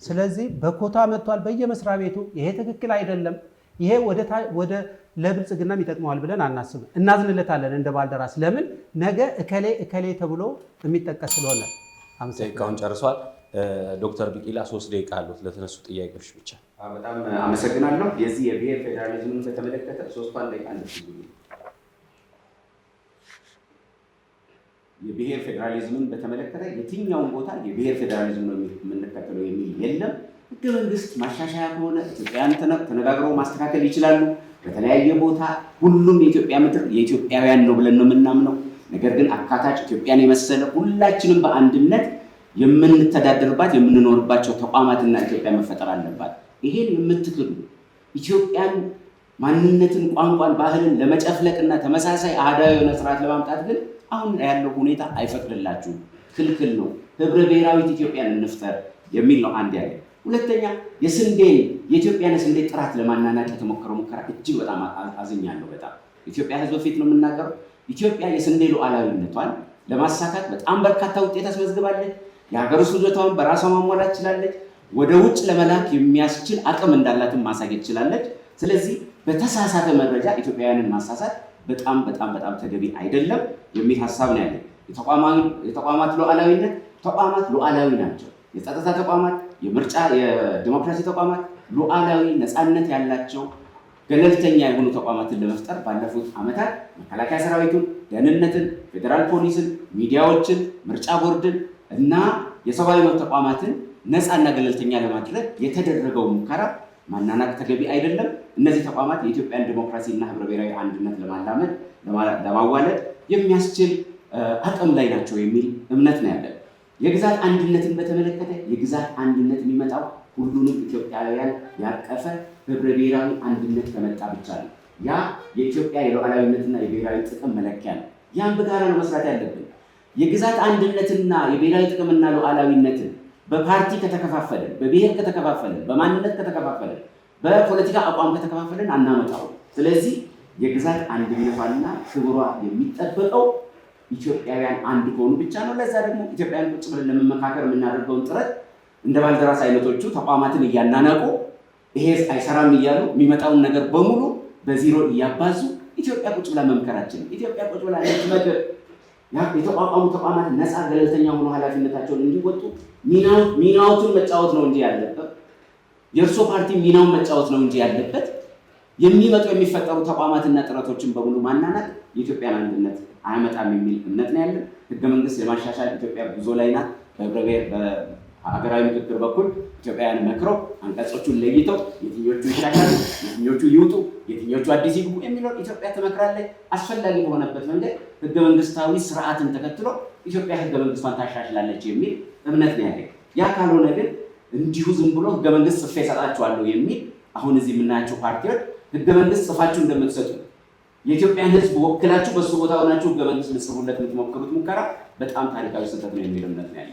ስለዚህ በኮታ መጥቷል በየመስሪያ ቤቱ። ይሄ ትክክል አይደለም። ይሄ ወደ ለብልጽግናም ይጠቅመዋል ብለን አናስብም። እናዝንለታለን እንደ ባልደራስ። ለምን ነገ እከሌ ተብሎ የሚጠቀስ ስለሆነ። ደቂቃውን ጨርሷል። ዶክተር ቢቂላ 3 ደቂቃ አሉት ለተነሱ ጥያቄዎች ብቻ። በጣም አመሰግናለሁ። የዚህ የብሔር ፌዴራሊዝምን በተመለከተ 3 ደቂቃ እንድትይዙልኝ። የብሔር ፌዴራሊዝምን በተመለከተ የትኛውን ቦታ የብሔር ፌዴራሊዝም ነው የምንከተለው የሚል የለም። ህገ መንግስት ማሻሻያ ከሆነ ኢትዮጵያውያን ተነጋግረው ማስተካከል ይችላሉ። በተለያየ ቦታ ሁሉም የኢትዮጵያ ምድር የኢትዮጵያውያን ነው ብለን ነው የምናምነው። ነገር ግን አካታች ኢትዮጵያን የመሰለ ሁላችንም በአንድነት የምንተዳደርባት የምንኖርባቸው ተቋማትና ኢትዮጵያ መፈጠር አለባት። ይሄን የምትክዱ ኢትዮጵያን ማንነትን፣ ቋንቋን፣ ባህልን ለመጨፍለቅና ተመሳሳይ አህዳዊ የሆነ ስርዓት ለማምጣት ግን አሁን ያለው ሁኔታ አይፈቅድላችሁም፣ ክልክል ነው። ህብረ ብሔራዊት ኢትዮጵያን እንፍጠር የሚል ነው አንድ ያለ። ሁለተኛ የኢትዮጵያን የስንዴ ጥራት ለማናናቅ የተሞከረው ሙከራ እጅግ በጣም አዝኛለሁ። በጣም ኢትዮጵያ ህዝብ በፊት ነው የምናገረው። ኢትዮጵያ የስንዴ ሉዓላዊነቷን ለማሳካት በጣም በርካታ ውጤት አስመዝግባለች። የሀገር ውስጥ ፍጆታዋን በራሷ ማሟላት ትችላለች። ወደ ውጭ ለመላክ የሚያስችል አቅም እንዳላትን ማሳየት ትችላለች። ስለዚህ በተሳሳተ መረጃ ኢትዮጵያውያንን ማሳሳት በጣም ተገቢ አይደለም የሚል ሀሳብ ነው ያለ። የተቋማት ሉዓላዊነት፣ ተቋማት ሉዓላዊ ናቸው። የጸጥታ ተቋማት፣ የምርጫ የዲሞክራሲ ተቋማት ሉዓላዊ ነፃነት ያላቸው ገለልተኛ የሆኑ ተቋማትን ለመፍጠር ባለፉት ዓመታት መከላከያ ሰራዊቱን፣ ደህንነትን፣ ፌዴራል ፖሊስን፣ ሚዲያዎችን፣ ምርጫ ቦርድን እና የሰብአዊ መብት ተቋማትን ነፃና ገለልተኛ ለማድረግ የተደረገው ሙከራ ማናናቅ ተገቢ አይደለም። እነዚህ ተቋማት የኢትዮጵያን ዲሞክራሲ እና ህብረ ብሔራዊ አንድነት ለማላመድ ለማዋለድ የሚያስችል አቅም ላይ ናቸው የሚል እምነት ነው ያለን። የግዛት አንድነትን በተመለከተ የግዛት አንድነት የሚመጣው ሁሉንም ኢትዮጵያውያን ያቀፈ ህብረ ብሔራዊ አንድነት ከመጣ ብቻ ነው። ያ የኢትዮጵያ የሉዓላዊነትና የብሔራዊ ጥቅም መለኪያ ነው። ያን በጋራ ነው መስራት ያለብን። የግዛት አንድነትና የብሔራዊ ጥቅምና ሉዓላዊነትን በፓርቲ ከተከፋፈለን፣ በብሔር ከተከፋፈለን፣ በማንነት ከተከፋፈለን፣ በፖለቲካ አቋም ከተከፋፈለን አናመጣው። ስለዚህ የግዛት አንድነቷና ክብሯ የሚጠበቀው ኢትዮጵያውያን አንድ ከሆኑ ብቻ ነው። ለዛ ደግሞ ኢትዮጵያውያን ቁጭ ብለን ለመመካከር የምናደርገውን ጥረት እንደ ባልደራስ አይነቶቹ ተቋማትን እያናናቁ ይሄ አይሰራም እያሉ የሚመጣውን ነገር በሙሉ በዜሮ እያባዙ ኢትዮጵያ ቁጭ ብላ መምከራችን ኢትዮጵያ ቁጭ ብላ ለመምከር የተቋቋሙ ተቋማት ነፃ ገለልተኛ ሆኖ ኃላፊነታቸውን እንዲወጡ ሚናዎቱን መጫወት ነው እንጂ ያለበት የእርሶ ፓርቲ ሚናውን መጫወት ነው እንጂ ያለበት የሚፈጠሩ ተቋማትና ጥረቶችን በሙሉ ማናናቅ የኢትዮጵያን አንድነት አያመጣም የሚል እምነት ነው ያለን። ህገ መንግስት የማሻሻል ኢትዮጵያ ጉዞ ላይ ናት። በሀገራዊ ምክክር በኩል ኢትዮጵያውያን መክረው አንቀጾቹን ለይተው የትኞቹ ይሻሻሉ፣ የትኞቹ ይውጡ፣ የትኞቹ አዲስ ይግቡ የሚለውን ኢትዮጵያ ትመክራለች። አስፈላጊ በሆነበት መንገድ ህገ መንግስታዊ ስርዓትን ተከትሎ ኢትዮጵያ ህገ መንግስቷን ታሻሽላለች የሚል እምነት ነው ያለኝ። ያ ካልሆነ ግን እንዲሁ ዝም ብሎ ህገ መንግስት ጽፌ እሰጣችኋለሁ የሚል አሁን እዚህ የምናያቸው ፓርቲዎች ህገ መንግስት ጽፋችሁ እንደምትሰጡ የኢትዮጵያን ህዝብ ወክላችሁ በሱ ቦታ ሆናችሁ ህገ መንግስት ልጽፉለት የምትሞክሩት ሙከራ በጣም ታሪካዊ ስህተት ነው የሚል እምነት ነው ያለኝ።